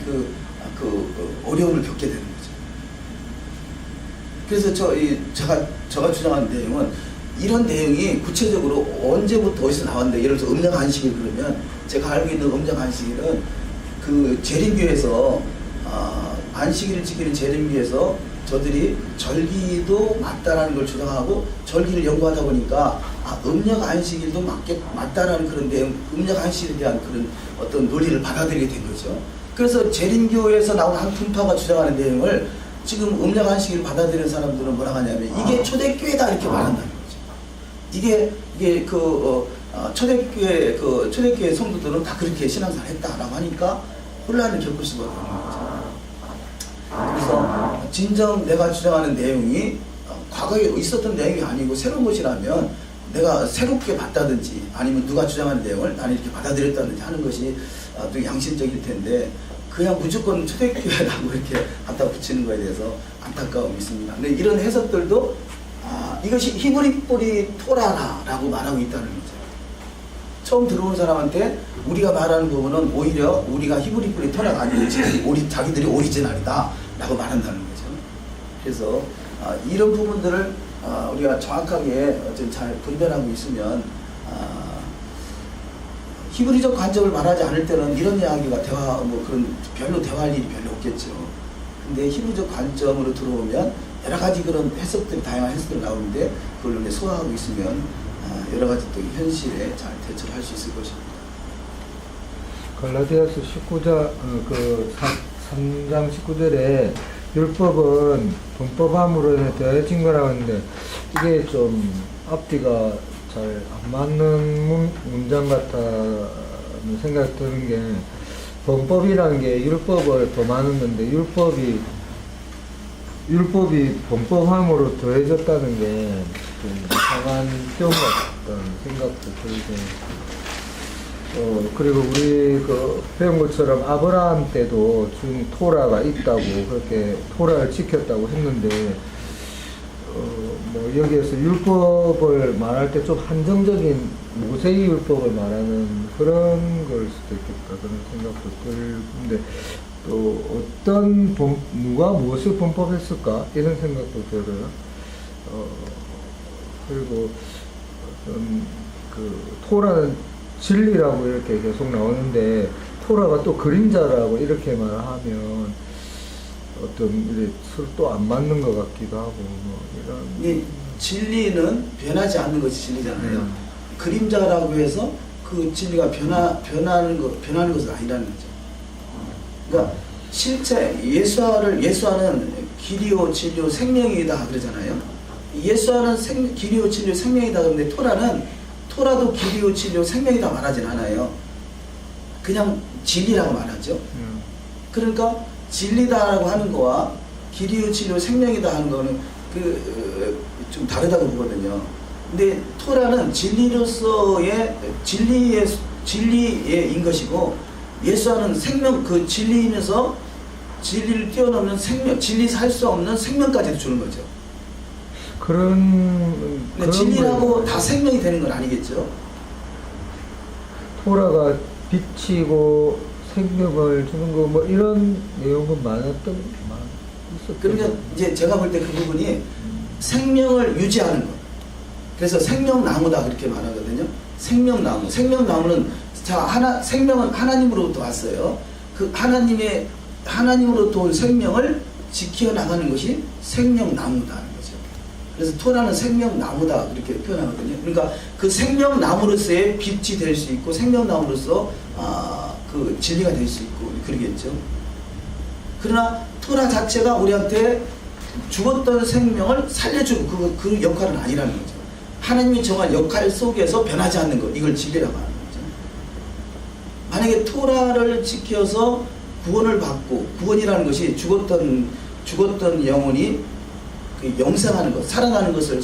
어려움을 겪게 되는 거죠. 그래서 제가 주장하는 내용은 이런 내용이 구체적으로 언제부터 어디서 나왔는데 예를 들어서 음력 안식일 그러면 제가 알고 있는 음력 안식일은 그 재림교에서 안식일을 지키는 재림교에서 저들이 절기도 맞다라는 걸 주장하고 절기를 연구하다 보니까 음력 안식일도 맞다라는 그런 내용, 음력 안식일에 대한 그런 어떤 논리를 받아들이게 된 거죠. 그래서 재림교에서 나온 한 분파가 주장하는 내용을 지금 음력 안식일을 받아들이는 사람들은 뭐라 하냐면 이게 초대교회다 이렇게 말한다는 거죠. 이게 초대교회 성도들은 다 그렇게 신앙생활 했다라고 하니까 혼란을 겪을 수밖에 없는 거죠. 그래서 진정 내가 주장하는 내용이 과거에 있었던 내용이 아니고 새로운 것이라면 내가 새롭게 봤다든지 아니면 누가 주장하는 내용을 나는 이렇게 받아들였다든지 하는 것이 또 양심적일 텐데 그냥 무조건 초대교회라고 이렇게 갖다 붙이는 거에 대해서 안타까움이 있습니다. 근데 이런 해석들도 이것이 히브리 뿌리 토라라고 말하고 있다는 거죠. 처음 들어오는 사람한테 우리가 말하는 부분은 오히려 우리가 히브리플의 토라가 아니지 자기들이 오리지널이다 라고 말한다는 거죠. 그래서 이런 부분들을 우리가 정확하게 좀 잘 분별하고 있으면 히브리적 관점을 말하지 않을 때는 이런 이야기가 그런 별로 대화할 일이 별로 없겠죠. 근데 히브리적 관점으로 들어오면 여러 가지 그런 해석들이 다양한 해석들이 나오는데 그걸 이제 소화하고 있으면 여러 가지 또 현실에 잘 대처를 할 수 있을 것입니다. 갈라디아서 19장 3장 19절에 율법은 범법함으로 인해 더해진 거라고 했는데 이게 좀 앞뒤가 잘 안 맞는 문장 같다는 생각이 드는 게 범법이라는 게 율법을 더 많은 건데 율법이 범법함으로 더해졌다는 게 좀 이상한 경우 같다는 생각도 들고 그리고 우리 배운 것처럼 아브라함 때도 준 토라가 있다고 그렇게 토라를 지켰다고 했는데 여기에서 율법을 말할 때 좀 한정적인 모세의 율법을 말하는 그런 걸 수도 있겠다 그런 생각도 들는데 또 누가 무엇을 범법했을까 이런 생각도 들어요. 그리고 토라는 진리라고 이렇게 계속 나오는데 토라가 또 그림자라고 이렇게 말하면 서로 또 안 맞는 것 같기도 하고 이런. 진리는 변하지 않는 것이 진리잖아요. 그림자라고 해서 그 진리가 변하는 것은 아니라는 거죠. 그러니까 실제 예수와는 길이요 진리요 생명이다 그러잖아요. 예수와는 길이요 진리요 생명이다 그러는데 토라도 길이요 진리요 생명이다 말하진 않아요. 그냥 진리라고 말하죠. 그러니까 진리다라고 하는 거와 길이요 진리요 생명이다 하는 거는 좀 다르다고 보거든요. 근데 토라는 진리인 것이고 예수와는 생명 그 진리이면서 진리를 뛰어넘는 생명, 진리에서 할 수 없는 생명까지도 주는 거죠. 그런 진리라고 다 생명이 되는 건 아니겠죠. 토라가 빛이고 생명을 주는 거 이런 내용은 있었던. 그러니까 이제 제가 볼 때 그 부분이 생명을 유지하는 것. 그래서 생명나무다 그렇게 말하거든요. 생명나무는 생명은 하나님으로부터 왔어요. 그 하나님으로부터 온 생명을 지켜나가는 것이 생명나무다 하는 거죠. 그래서 토라는 생명나무다 그렇게 표현하거든요. 그러니까 그 생명나무로서의 빛이 될 수 있고 생명나무로서 그 진리가 될 수 있고 그러겠죠. 그러나 토라 자체가 우리한테 죽었던 생명을 살려주고 그 역할은 아니라는 거죠. 하나님이 정한 역할 속에서 변하지 않는 것, 이걸 진리라고 하는 거죠. 만약에 토라를 지켜서 구원을 받고, 구원이라는 것이 죽었던 영혼이 영생하는 것, 살아나는 것을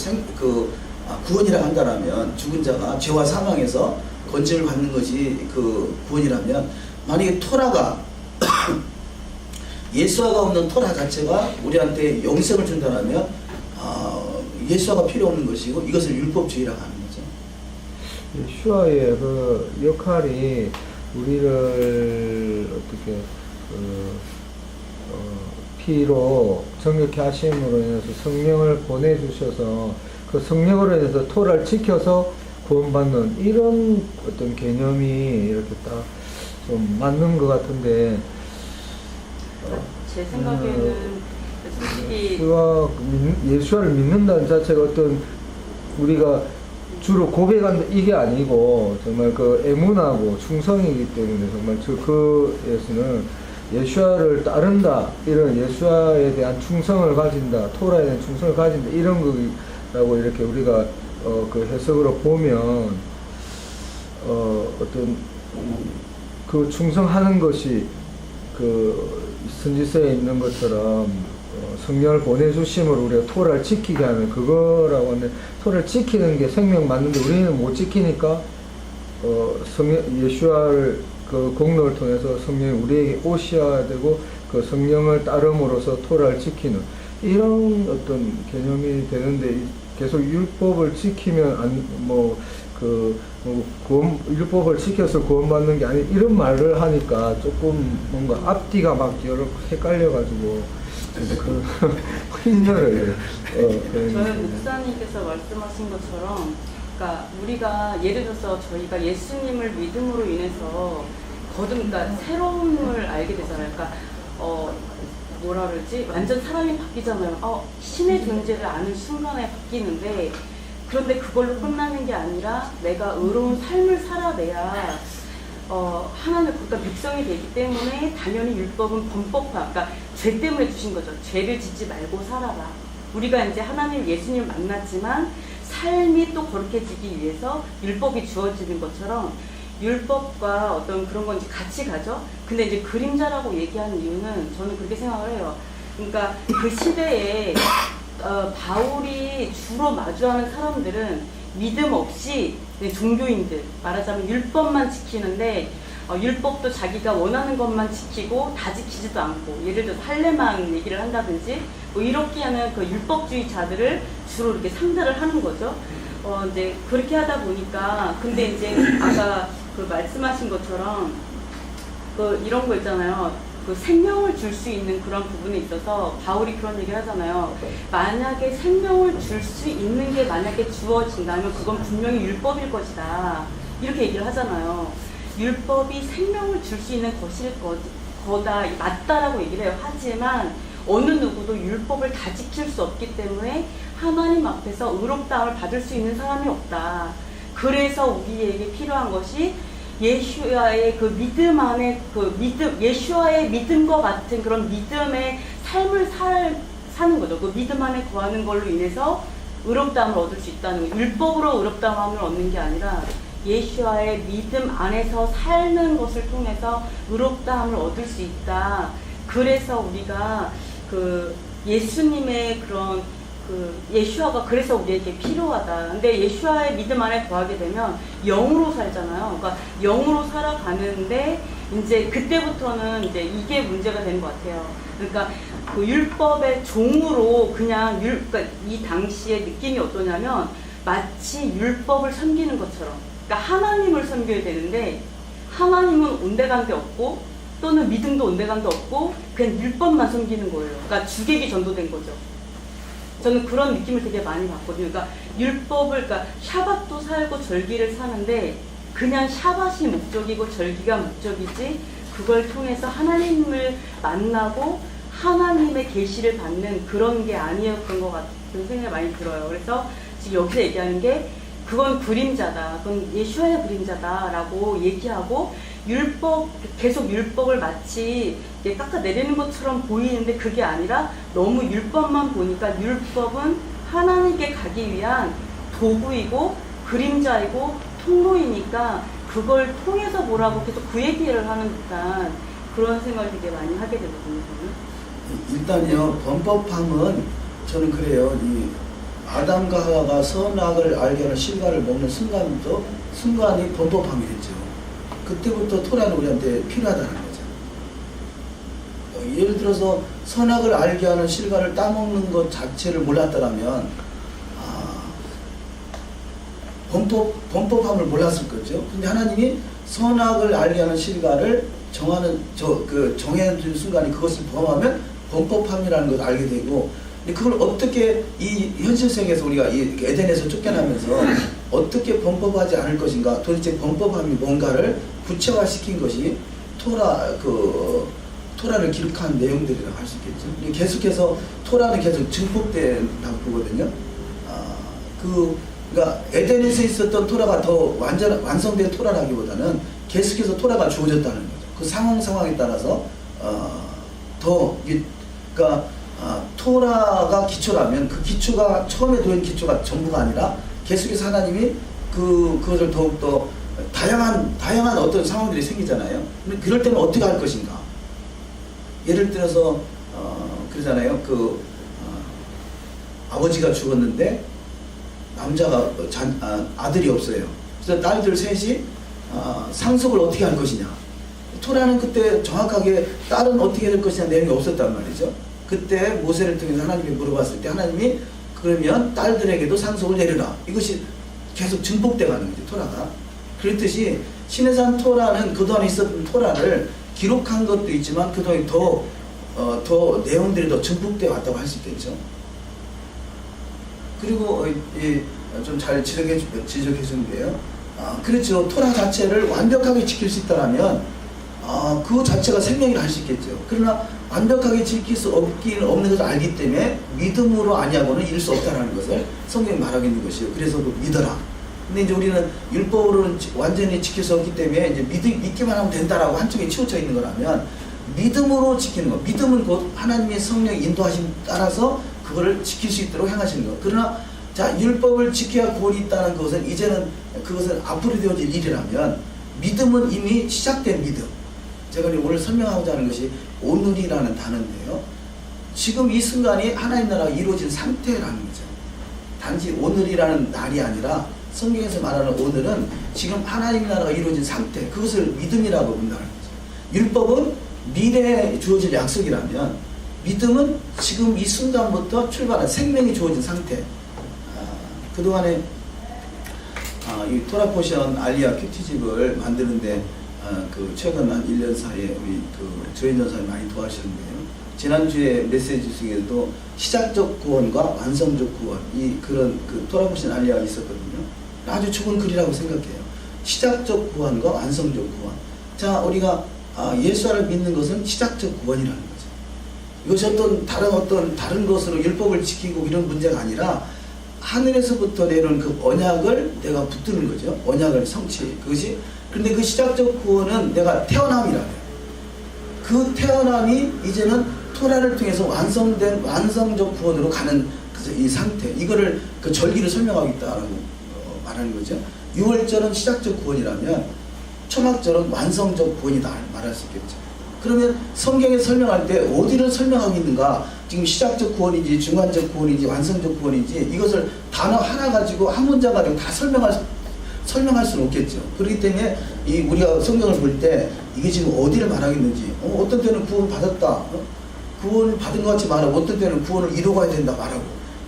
구원이라고 한다면, 죽은 자가 죄와 사망에서 건짐을 받는 것이 그 구원이라면, 만약에 토라가 예수화가 없는 토라 자체가 우리한테 영생을 준다면 예수화가 필요 없는 것이고 이것을 율법주의라고 하는 거죠. 예수화의 그 역할이 우리를 어떻게 피로 정결케 하심으로 인해서 성령을 보내주셔서 그 성령으로 인해서 토라를 지켜서 구원받는 이런 어떤 개념이 이렇게 딱 좀 맞는 것 같은데 제 생각에는 솔직히 예수를 믿는다는 자체가 어떤 우리가 주로 고백한다 이게 아니고 정말 그 애문하고 충성이기 때문에 정말 그에서는 예수를 따른다 이런 예수에 대한 충성을 가진다 토라에 대한 충성을 가진다 이런 거라고 이렇게 우리가 그 해석으로 보면 어떤 그 충성하는 것이 그 선지서에 있는 것처럼 성령을 보내주심으로 우리가 토라를 지키게 하는 그거라고 하는데 토라를 지키는 게 생명 맞는데 우리는 못 지키니까 예수와를 그 공로를 통해서 성령이 우리에게 오셔야 되고 그 성령을 따름으로써 토라를 지키는 이런 어떤 개념이 되는데 계속 율법을 지키면 율법을 지켜서 구원받는 게 아니 이런 말을 하니까 조금 뭔가 앞뒤가 막 여러 헷갈려가지고 힘들어요. 저희 목사님께서 말씀하신 것처럼, 그러니까 우리가 예를 들어서 저희가 예수님을 믿음으로 인해서 그러니까 새로움을 알게 되잖아요. 그러니까 뭐라 그러지? 완전 사람이 바뀌잖아요. 신의 존재를 아는 순간에 바뀌는데, 그런데 그걸로 끝나는 게 아니라 내가 의로운 삶을 살아내야 하나님의 국가 백성이 되기 때문에 당연히 율법은 범법화, 그러니까 죄 때문에 주신 거죠. 죄를 짓지 말고 살아라. 우리가 이제 하나님 예수님을 만났지만 삶이 또 거룩해지기 위해서 율법이 주어지는 것처럼 율법과 어떤 그런 건 이제 같이 가죠. 근데 이제 그림자라고 얘기하는 이유는 저는 그렇게 생각을 해요. 그러니까 그 시대에 바울이 주로 마주하는 사람들은 믿음 없이 종교인들, 말하자면 율법만 지키는데 율법도 자기가 원하는 것만 지키고 다 지키지도 않고, 예를 들어서 할례만 얘기를 한다든지 뭐 이렇게 하는 그 율법주의자들을 주로 이렇게 상대를 하는 거죠. 이제 그렇게 하다 보니까, 근데 이제 아까 그 말씀하신 것처럼 그 이런 거 있잖아요. 그 생명을 줄 수 있는 그런 부분에 있어서 바울이 그런 얘기를 하잖아요. 만약에 생명을 줄 수 있는 게 만약에 주어진다면 그건 분명히 율법일 것이다. 이렇게 얘기를 하잖아요. 율법이 생명을 줄 수 있는 것일 거다, 맞다라고 얘기를 해요. 하지만 어느 누구도 율법을 다 지킬 수 없기 때문에 하나님 앞에서 의롭다함을 받을 수 있는 사람이 없다. 그래서 우리에게 필요한 것이 예수와의 그 믿음 안에 예수와의 믿음과 같은 그런 믿음의 삶을 사는 거죠. 그 믿음 안에 거하는 걸로 인해서 의롭다함을 얻을 수 있다는 거예요. 율법으로 의롭다함을 얻는 게 아니라 예수와의 믿음 안에서 사는 것을 통해서 의롭다함을 얻을 수 있다. 그래서 우리가 그 예수님의 그런 예수아가 그래서 우리에게 필요하다. 근데 예수아의 믿음 안에 거하게 되면 영으로 살잖아요. 그러니까 영으로 살아가는데 이제 그때부터는 이제 이게 문제가 되는 것 같아요. 그러니까 그 율법의 종으로 그냥 그러니까 이 당시의 느낌이 어떠냐면 마치 율법을 섬기는 것처럼, 그러니까 하나님을 섬겨야 되는데 하나님은 온데간데 없고 또는 믿음도 온데간데 없고 그냥 율법만 섬기는 거예요. 그러니까 주객이 전도된 거죠. 저는 그런 느낌을 되게 많이 받거든요. 그러니까 율법을, 그러니까 샤밧도 살고 절기를 사는데 그냥 샤밧이 목적이고 절기가 목적이지 그걸 통해서 하나님을 만나고 하나님의 계시를 받는 그런 게 아니었던 것 같은 생각이 많이 들어요. 그래서 지금 여기서 얘기하는 게 그건 그림자다. 그건 예수와의 그림자다라고 얘기하고 계속 율법을 마치 깎아내리는 것처럼 보이는데 그게 아니라 너무 율법만 보니까 율법은 하나님께 가기 위한 도구이고 그림자이고 통로이니까 그걸 통해서 보라고 계속 그 얘기를 하는 듯한 그런 생각을 되게 많이 하게 되거든요. 저는. 일단요, 범법함은 저는 그래요. 이 아담과 하와가 선악을 알게 하는 실과를 먹는 순간이 범법함이 됐죠. 그때부터 토라는 우리한테 필요하다는 거죠. 예를 들어서 선악을 알게 하는 실과를 따먹는 것 자체를 몰랐더라면 범법함을 몰랐을 거죠. 근데 하나님이 선악을 알게 하는 실과를 정해준 순간에 그것을 범하면 범법함이라는 것을 알게 되고, 근데 그걸 어떻게 이 현실생에서 우리가 이 에덴에서 쫓겨나면서 어떻게 범법하지 않을 것인가, 도대체 범법함이 뭔가를 구체화시킨 것이 토라를 기록한 내용들이라고 할 수 있겠죠. 계속해서 토라는 계속 증폭된다고 보거든요. 그러니까 에덴에서 있었던 토라가 더 완성된 토라라기보다는 계속해서 토라가 주어졌다는 거죠. 그 상황에 따라서 그러니까 토라가 기초라면 그 기초가 처음에 놓인 기초가 전부가 아니라 계속해서 하나님이 그것을 더욱더 다양한 어떤 상황들이 생기잖아요. 근데 그럴 때는 어떻게 할 것인가? 예를 들어서 그러잖아요. 아버지가 죽었는데 남자가 아들이 없어요. 그래서 딸들 셋이 상속을 어떻게 할 것이냐. 토라는 그때 정확하게 딸은 어떻게 될 것이냐 내용이 없었단 말이죠. 그때 모세를 통해서 하나님이 물어봤을 때 하나님이 그러면 딸들에게도 상속을 내려라. 이것이 계속 증폭돼 가는 거지, 토라가. 그렇듯이 시내산 토라는 그동안에 있었던 토라를 기록한 것도 있지만 그동안에 더 내용들이 더 증폭돼 왔다고 할 수 있겠죠. 그리고 좀 잘 지적해 주는데요. 그렇죠. 토라 자체를 완벽하게 지킬 수 있다면 그 자체가 생명이라 할 수 있겠죠. 그러나 완벽하게 지킬 수 없는 것을 알기 때문에 믿음으로 아니하고는 이룰 수 없다는 것을 성경이 말하고 있는 것이에요. 그래서 믿어라. 근데 이제 우리는 율법으로는 완전히 지킬 수 없기 때문에 이제 믿기만 하면 된다라고 한쪽에 치우쳐 있는 거라면 믿음으로 지키는 거. 믿음은 곧 하나님의 성령의 인도하심 따라서 그거를 지킬 수 있도록 행하시는 거. 그러나 자, 율법을 지켜야 구원이 있다는 것은 이제는 그것은 앞으로 되어질 일이라면 믿음은 이미 시작된 믿음. 제가 오늘 설명하고자 하는 것이 오늘이라는 단어인데요. 지금 이 순간이 하나님 나라가 이루어진 상태라는 거죠. 단지 오늘이라는 날이 아니라 성경에서 말하는 오늘은 지금 하나님 나라가 이루어진 상태, 그것을 믿음이라고 본다는 거죠. 율법은 미래에 주어질 약속이라면 믿음은 지금 이 순간부터 출발한 생명이 주어진 상태. 그동안에 이 토라포션 알리아 큐티집을 만드는데 그 최근 한 1년 사이에 우리 그 조인 전사님 많이 도와주셨는데요. 지난주에 메시지 중에도 시작적 구원과 완성적 구원, 그런 그 토라포션 알리아가 있었거든요. 아주 좋은 글이라고 생각해요. 시작적 구원과 완성적 구원. 자, 우리가 예수를 믿는 것은 시작적 구원이라는 거죠. 이것이 다른 것으로 율법을 지키고 이런 문제가 아니라 하늘에서부터 내려온 그 언약을 내가 붙드는 거죠. 언약을 성취. 그것이. 그런데 그 시작적 구원은 내가 태어남이라 해요. 그 태어남이 이제는 토라를 통해서 완성된 완성적 구원으로 가는 이 상태. 이거를 그 절기를 설명하고 있다라고 말하는 거죠. 6월절은 시작적 구원이라면 초막절은 완성적 구원이다 말할 수 있겠죠. 그러면 성경에 설명할 때 어디를 설명하고 있는가? 지금 시작적 구원인지 중간적 구원인지 완성적 구원인지 이것을 단어 하나 가지고 한 문장 가지고 다 설명할 수는 없겠죠. 그렇기 때문에 우리가 성경을 볼 때 이게 지금 어디를 말하겠는지 어떤 때는 구원 받았다. 구원 받은 것 같이 말하고 어떤 때는 구원을 이루어가야 된다 말하고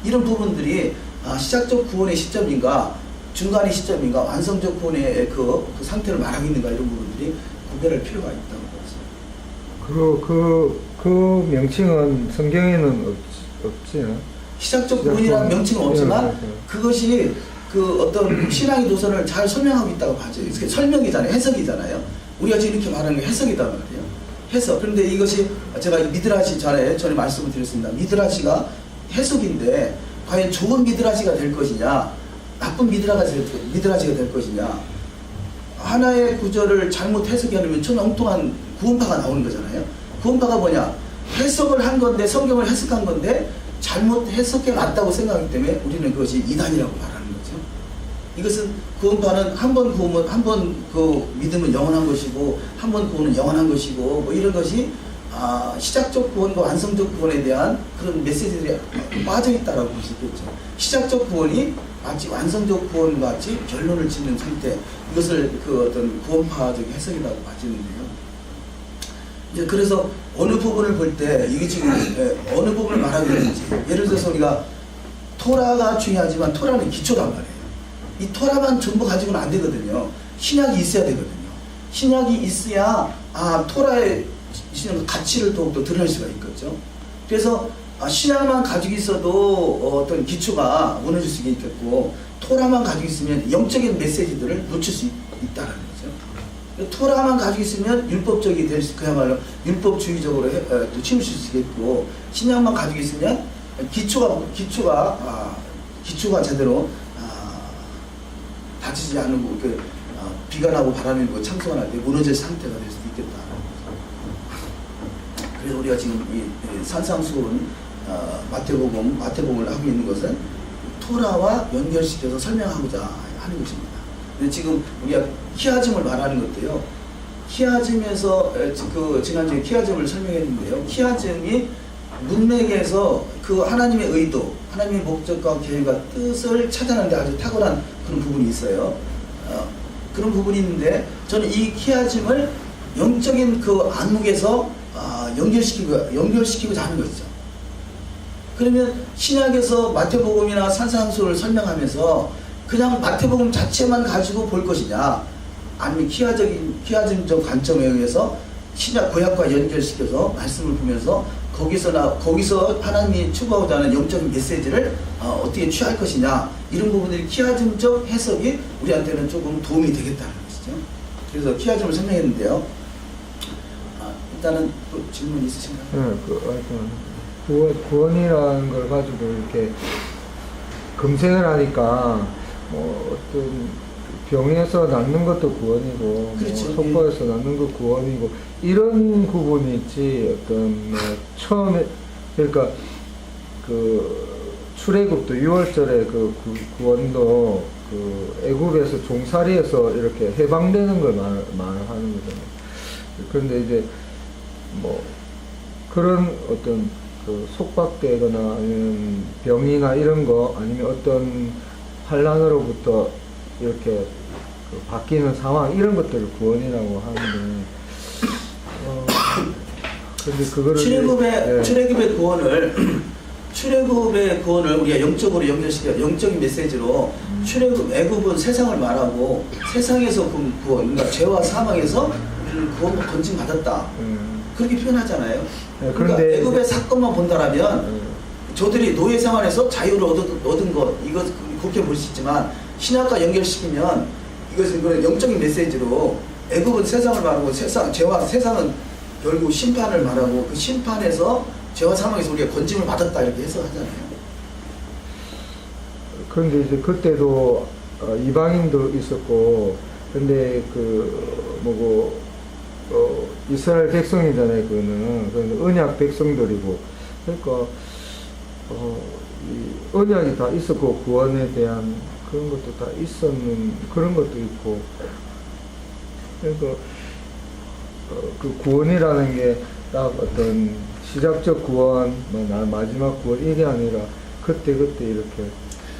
이런 부분들이 시작적 구원의 시점인가 중간의 시점인가 완성적 구원의 그 상태를 말하고 있는가 이런 부분들이 구별할 필요가 있다고 봤어요. 그 명칭은 성경에는 없지. 시작적 구원이라는 명칭은 없지만 그것이 그 어떤 신앙의 도선을 잘 설명하고 있다고 봐죠. 이게 설명이잖아요. 해석이잖아요. 우리가 지금 이렇게 말하는 게 해석이단 말이에요. 해석. 그런데 이것이 제가 미드라시 전에 말씀을 드렸습니다. 미드라시가 해석인데 과연 좋은 미드라시가 될 것이냐 나쁜 미드라시가 될 것이냐 하나의 구절을 잘못 해석하려면 전 엉뚱한 구원파가 나오는 거잖아요. 구원파가 뭐냐? 해석을 한 건데 성경을 해석한 건데 잘못 해석해 놨다고 생각하기 때문에 우리는 그것이 이단이라고 말하는 거죠. 이것은 구원파는 한 번 구원은 한 번 그 믿음은 영원한 것이고 한 번 구원은 영원한 것이고 뭐 이런 것이 시작적 구원과 완성적 구원에 대한 그런 메시지들이 빠져 있다라고 볼 수 있겠죠. 시작적 구원이 마치 완성적 구원과 같이 결론을 짓는 상태, 이것을 그 어떤 구원파적 해석이라고 봐지는데요. 이제 그래서 어느 부분을 볼 때 이게 지금 어느 부분을 말하고 있는지, 예를 들어서 우리가 토라가 중요하지만 토라는 기초단 말이에요. 이 토라만 전부 가지고는 안 되거든요. 신약이 있어야 되거든요. 신약이 있어야 토라의 가치를 더욱더 드러낼 수가 있겠죠. 그래서 신약만 가지고 있어도 어떤 기초가 무너질 수 있겠고, 토라만 가지고 있으면 영적인 메시지들을 놓칠 수 있다는 거죠. 토라만 가지고 있으면 율법적이 될 수, 그야말로 율법주의적으로 치우칠 수 있겠고, 신약만 가지고 있으면 기초가 제대로 다치지 않고 비가 나고 바람이 불고 창수가 날 때 무너질 상태가 될 수도 있겠다. 그래서 우리가 지금 이 산상수훈 마태복음을 하고 있는 것은 토라와 연결시켜서 설명하고자 하는 것입니다. 근데 지금 우리가 키아즘을 말하는 것도요. 키아즘에서 지난주에 키아즘을 설명했는데요. 키아즘이 문맥에서 그 하나님의 의도, 하나님의 목적과 계획과 뜻을 찾아내는 데 아주 탁월한 그런 부분이 있어요. 그런 부분이 있는데 저는 이 키아즘을 영적인 그 안목에서 연결시키고자 하는 것이죠. 그러면 신약에서 마태복음이나 산상수를 설명하면서 그냥 마태복음 자체만 가지고 볼 것이냐, 아니면 키아즘적 관점에 의해서 신약 구약과 연결시켜서 말씀을 보면서 거기서 하나님이 추구하고자 하는 영적인 메시지를 어떻게 취할 것이냐, 이런 부분들이 키아즘적 해석이 우리한테는 조금 도움이 되겠다는 것이죠. 그래서 키아즘을 설명했는데요. 일단은 또 질문 있으신가요? 네, 구원이라는 걸 가지고 이렇게 검색을 하니까 뭐 어떤 병에서 낫는 것도 구원이고, 그렇죠. 뭐 속박에서 낫는 것도 구원이고, 이런 구분이 있지. 어떤 뭐 처음에, 그러니까 그 출애굽도 6월절에 그 구원도 그 애굽에서 종살이에서 이렇게 해방되는 걸 말하는 거잖아요. 그런데 이제 뭐 그런 어떤 그 속박되거나 아니면 병이나 이런 거, 아니면 어떤 환란으로부터 이렇게 그 바뀌는 상황, 이런 것들을 구원이라고 하는데, 근데 그거를 출애굽의 구원을 우리가 영적으로 연결시켜, 영적인 메시지로 애굽은 세상을 말하고, 세상에서 그러니까 죄와 사망에서 우리를 구원을 건짐받았다, 그렇게 표현하잖아요. 네, 그러니까 애굽의 사건만 본다라면 저들이 노예 생활에서 자유를 얻은 것, 이것 그렇게 볼 수 있지만, 신약과 연결시키면 이것은 그런 영적인 메시지로 애굽은 세상을 말하고 죄와 세상은 결국 심판을 말하고, 그 심판에서 죄와 사망에서 우리가 건짐을 받았다, 이렇게 해석하잖아요. 그런데 이제 그때도 이방인도 있었고, 근데 그 뭐고 이스라엘 백성이잖아요. 그거는 언약 백성들이고, 그러니까 이 언약이 다 있었고, 구원에 대한 그런 것도 다 있었는 그런 것도 있고, 그러니까 그 구원이라는 게 딱 어떤 시작적 구원, 마지막 구원, 이게 아니라 그때 이렇게.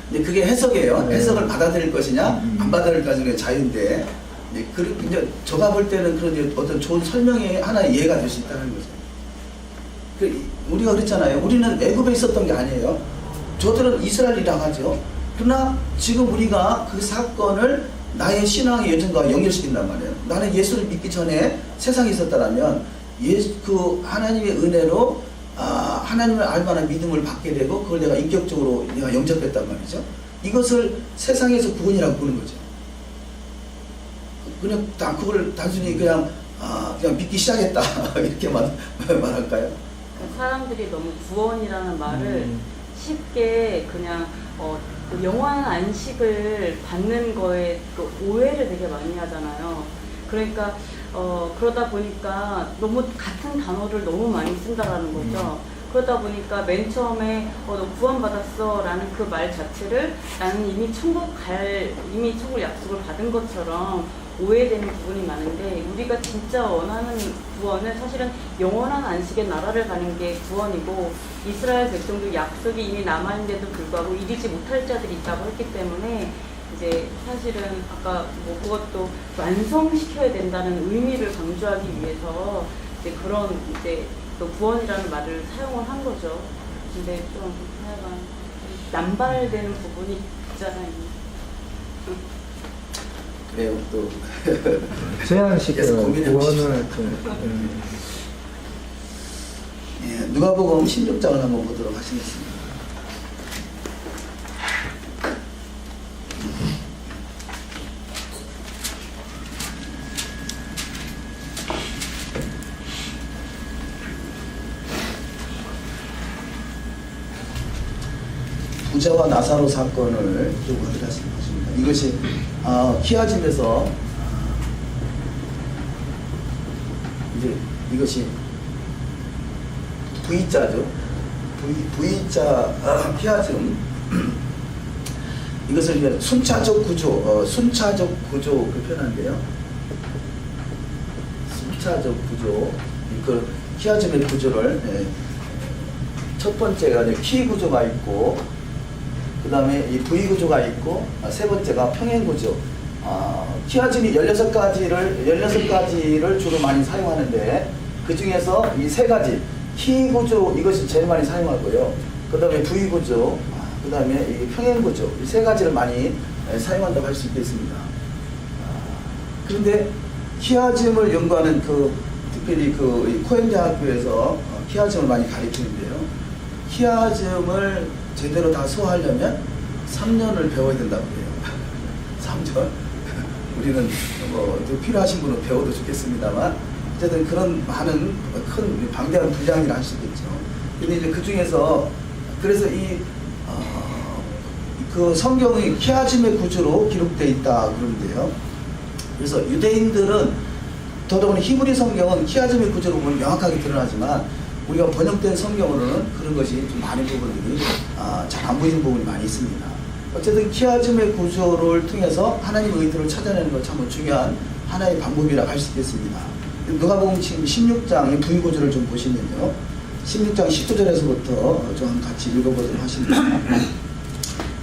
근데 그게 해석이에요. 네. 해석을 받아들일 것이냐, 안 받아들일 것이냐 자유인데, 네, 이제 제가 볼 때는 그런 어떤 좋은 설명이 하나 이해가 될 수 있다는 거죠. 우리가 그랬잖아요. 우리는 애굽에 있었던 게 아니에요. 저들은 이스라엘이라고 하죠. 그러나 지금 우리가 그 사건을 나의 신앙의 여정과 연결시킨단 말이에요. 나는 예수를 믿기 전에 세상에 있었다면 그 하나님의 은혜로 하나님을 알만한 믿음을 받게 되고, 그걸 내가 인격적으로 내가 영접했단 말이죠. 이것을 세상에서 구원이라고 보는 거죠. 그냥 그걸 단순히 그냥 믿기 시작했다 이렇게 말할까요? 사람들이 너무 구원이라는 말을 쉽게 그냥 그 영원한 안식을 받는 거에 또 오해를 되게 많이 하잖아요. 그러니까 그러다 보니까 너무 같은 단어를 너무 많이 쓴다라는 거죠. 그러다 보니까 맨 처음에 너 구원받았어 라는 그 말 자체를 나는 이미 천국 약속을 받은 것처럼 오해되는 부분이 많은데, 우리가 진짜 원하는 구원은 사실은 영원한 안식의 나라를 가는 게 구원이고, 이스라엘 백성도 약속이 이미 남아있는데도 불구하고 이르지 못할 자들이 있다고 했기 때문에, 이제 사실은 아까 뭐 그것도 완성시켜야 된다는 의미를 강조하기 위해서 이제 그런 이제 또 구원이라는 말을 사용을 한 거죠. 근데 좀 하여간 남발되는 부분이 있잖아요. 그래요. 또 제한시켜요. 구원을 누가복음 16장을 한번 보도록 하시겠습니다. 부자와 나사로 사건을 좀 확인하시는 것입니다. 이것이 키아짐에서 이제 이것이 V자죠. V자 키아짐. 이것을 이제 순차적 구조, 그 표현한데요. 순차적 구조, 그 키아짐의 구조를 첫 번째가 이제 키 구조가 있고, 그 다음에 이 V 구조가 있고, 세 번째가 평행 구조. 키아짐이 16가지를 주로 많이 사용하는데, 그 중에서 이 세 가지, 키 구조, 이것이 제일 많이 사용하고요. 그 다음에 부위구조, 그 다음에 이 평행구조, 이 세 가지를 많이 사용한다고 할 수 있겠습니다. 그런데 키아즘을 연구하는 특별히 이 코엔 대학교에서 키아즘을 많이 가르치는데요. 키아즘을 제대로 다 소화하려면 3년을 배워야 된다고 해요. 3년. 우리는 또 필요하신 분은 배워도 좋겠습니다만, 어쨌든 그런 많은 큰 방대한 분량이라 할 수 있겠죠. 근데 이제 그 중에서, 그래서 그 성경이 키아즘의 구조로 기록되어 있다 그러는데요. 그래서 유대인들은 더더구나 히브리 성경은 키아즘의 구조로 보면 명확하게 드러나지만 우리가 번역된 성경으로는 그런 것이 좀 많은 부분들이 잘 안 보이는 부분이 많이 있습니다. 어쨌든 키아즘의 구조를 통해서 하나님의 의도를 찾아내는 것 참 중요한 하나의 방법이라고 할 수 있겠습니다. 누가복음 지금 16장의 부위구조를 좀 보시면요. 16장 19절에서부터 좀 같이 읽어보도록 하십니다.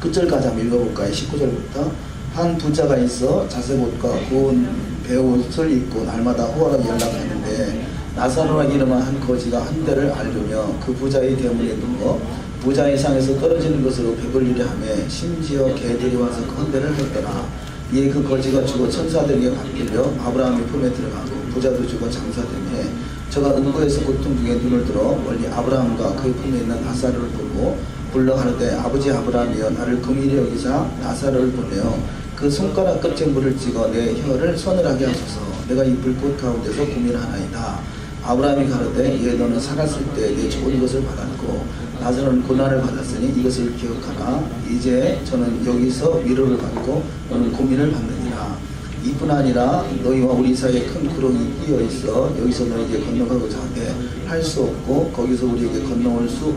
끝절까지 한번 읽어볼까요? 19절부터. 한 부자가 있어 자색옷과 고운 베옷을 입고 날마다 호화로 연락하는데 나사로라 이름한 한 거지가 한 대를 앓으며 그 부자의 대문에 누워 부자의 상에서 떨어지는 것으로 배불리려 하며 심지어 개들이 와서 헌대를 했더라. 이에 그 거지가 죽어 천사들에게 받들려 아브라함의 품에 들어가고 부자도 죽어 장사되며 저가 음부에서 고통 중에 눈을 들어 멀리 아브라함과 그의 품에 있는 나사로를 보고 불러 가로되 아버지 아브라함이여 나를 긍휼히 여기사 나사로를 보내어 그 손가락 끝에 물을 찍어 내 혀를 서늘하게 하소서. 내가 이 불꽃 가운데서 고민하나이다. 아브라함이 가로되 예 너는 살았을 때 내 좋은 것을 받았고 나사로는 고난을 받았으니 이것을 기억하라. 이제 저는 여기서 위로를 받고 너는 고민을 받느니라. 이뿐 아니라 너희와 우리 사이에 큰 구렁이 끼어 있어 여기서 너에게 건너가고자 하되 할 수 없고 거기서 우리에게 건너올 수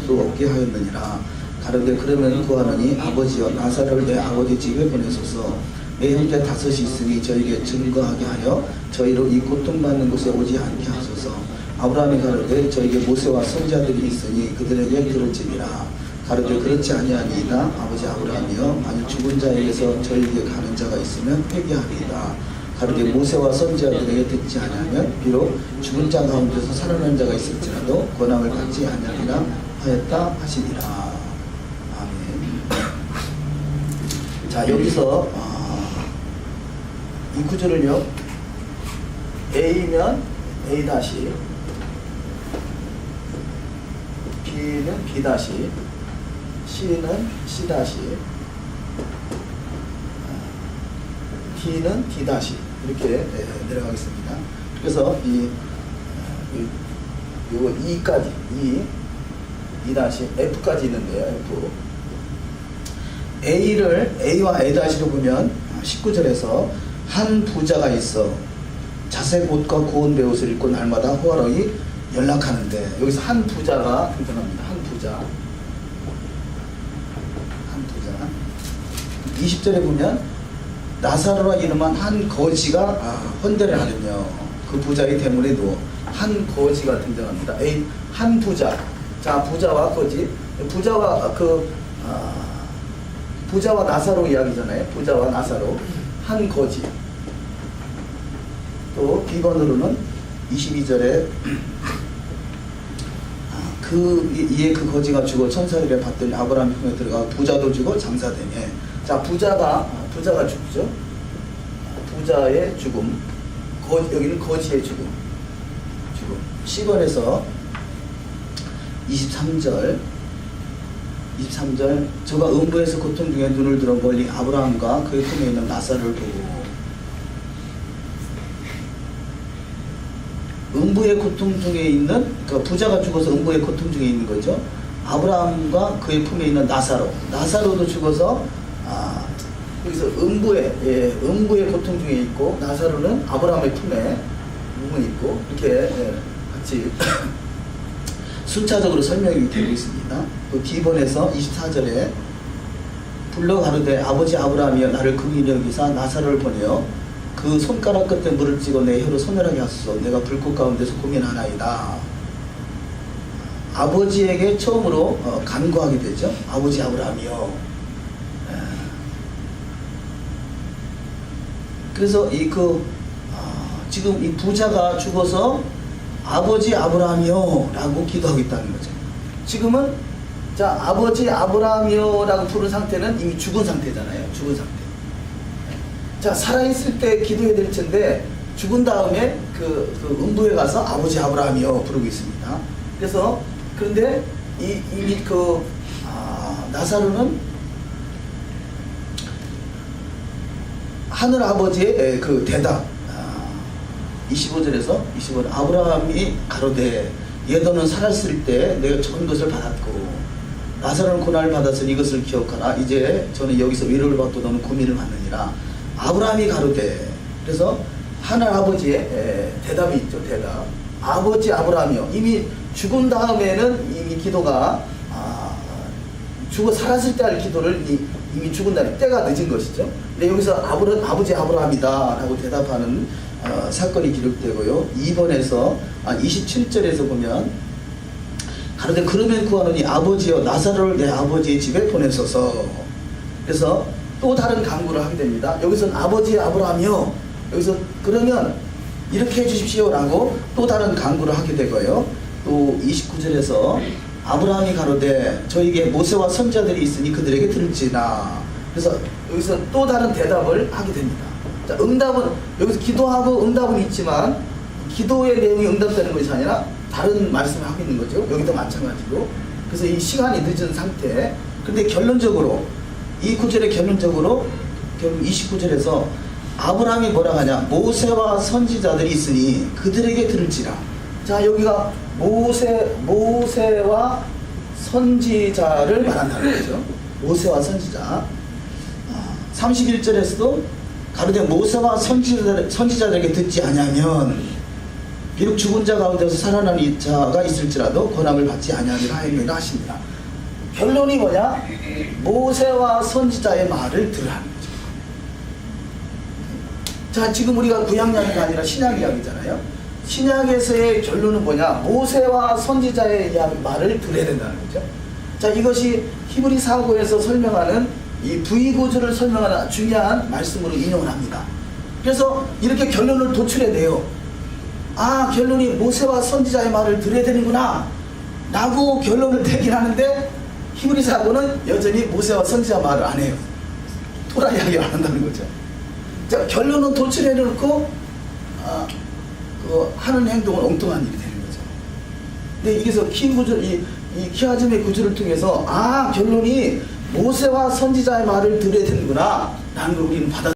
없게 하였느니라. 가로되 그러면 구하노니 아버지여 나사로를 내 아버지 집에 보내소서. 내 형제 다섯이 있으니 저에게 증거하게 하여 저희로 이 고통받는 곳에 오지 않게 하소서. 아브라함이 가로되 저에게 모세와 선지자들이 있으니 그들에게 들을지니라. 가로되 그렇지 아니하니이다. 아버지 아브라함이여 만일 죽은 자에게서 저에게 가는 자가 있으면 회개하리이다. 가로되 모세와 선지자들에게 듣지 아니하면 비록 죽은 자 가운데서 살아난 자가 있을지라도 권함을 받지 아니하리라 하였다 하시니라. 자, 여기서 이 구조를요, A면 A 다시, B는 B 다시, C는 C 다시, D는 D 다시 이렇게 내려가겠습니다. 그래서 요 E까지 E 다시 F까지 있는데요. F. A와 A-로 보면 19절에서 한 부자가 있어 자색 옷과 고운 베옷을 입고 날마다 호화로이 연락하는데 여기서 한 부자가 등장합니다. 한 부자 20절에 보면 나사로라 이름한 한 거지가 헌대를 하느며 그 부자의 대문에 누워 한 거지가 등장합니다. 한 부자. 자, 부자와 거지. 부자와 나사로 이야기잖아요. 부자와 나사로. 한 거지. 또 B번으로는 22절에 이에 그 거지가 죽어 천사들에 받더니 아브라함 품에 들어가 부자도 죽어 장사되네. 자, 부자가 죽죠. 부자의 죽음. 여기는 거지의 죽음. 10번에서 23절 저가 음부에서 고통 중에 눈을 들어 멀리 아브라함과 그의 품에 있는 나사로를 보고 음부의 고통 중에 있는 그러니까 부자가 죽어서 음부의 고통 중에 있는 거죠. 아브라함과 그의 품에 있는 나사로도 죽어서 여기서 음부의 고통 중에 있고 나사로는 아브라함의 품에 있고 이렇게 같이 순차적으로 설명이 되고 있습니다. 또 D번에서 24절에 불러 가로되 아버지 아브라함이여 나를 긍휼히 여기사 나사로를 보내어 그 손가락 끝에 물을 찍어 내 혀로 서늘하게 하소서. 내가 불꽃 가운데서 고민하나이다. 아버지에게 처음으로 간구하게 되죠. 아버지 아브라함이여. 그래서 지금 이 부자가 죽어서 아버지 아브라함이요 라고 기도하고 있다는 거죠. 지금은 자, 아버지 아브라함이요라고 부른 상태는 이미 죽은 상태잖아요. 죽은 상태. 자, 살아있을 때 기도해야 될 텐데 죽은 다음에 그 음부에 가서 아버지 아브라함이요 부르고 있습니다. 그래서 그런데 이미 나사로는 하늘 아버지의 그 대답 25절에서 25절 아브라함이 가로되 예도는 살았을 때 내가 좋은 것을 받았고 나사로는 고난을 받았으니 이것을 기억하라. 이제 저는 여기서 위로를 받고 너는 고민을 받느니라. 아브라함이 가로되, 그래서 하늘 아버지의 대답이 있죠. 대답. 아버지 아브라함이요. 이미 죽은 다음에는 이미 기도가 죽어 살았을 때 할 기도를 이미 죽은 다음에 때가 늦은 것이죠. 근데 여기서 아버지 아브라함이다 라고 대답하는 사건이 기록되고요. 2번에서 27절에서 보면 가로되 그러면 구하노니 아버지여 나사로를 내 아버지의 집에 보내소서. 그래서 또 다른 간구를 하게 됩니다. 여기서는 아버지 아브라함이요. 여기서 그러면 이렇게 해주십시오 라고 또 다른 간구를 하게 되고요. 또 29절에서 아브라함이 가로되 저에게 모세와 선지자들이 있으니 그들에게 들을지나. 그래서 여기서 또 다른 대답을 하게 됩니다. 자, 응답은 여기서 기도하고 응답은 있지만 기도의 내용이 응답되는 것이 아니라 다른 말씀을 하고 있는 거죠. 여기도 마찬가지고. 그래서 이 시간이 늦은 상태. 근데 결론적으로 이 구절의 결론적으로 결국 29절에서 아브라함이 뭐라 하냐, 모세와 선지자들이 있으니 그들에게 들을지라. 자, 여기가 모세와 선지자를 말한다는 거죠. 모세와 선지자. 31절에서도 가로되 모세와 선지자들에게 듣지 아니하면 비록 죽은 자 가운데서 살아난 자가 있을지라도 권함을 받지 아니하리라 하였느니라 하십니다. 결론이 뭐냐? 모세와 선지자의 말을 들으라는 거죠. 자, 지금 우리가 구약 이야기가 아니라 신약 이야기잖아요. 신약에서의 결론은 뭐냐? 모세와 선지자의 말을 들어야 된다는 거죠. 자, 이것이 히브리 사고에서 설명하는 이 부의구조를 설명하는 중요한 말씀으로 인용을 합니다. 그래서 이렇게 결론을 도출해내요. 아, 결론이 모세와 선지자의 말을 들어야 되는구나 라고 결론을 내긴 하는데 히브리 사고는 여전히 모세와 선지자 말을 안 해요. 토라 이야기를 안 한다는 거죠. 자, 결론은 도출해놓고 하는 행동은 엉뚱한 일이 되는 거죠. 근데 여기서 이 키아즘의 구조를 통해서 결론이 모세와 선지자의 말을 들어야 되는구나 라는 걸 우리는 받아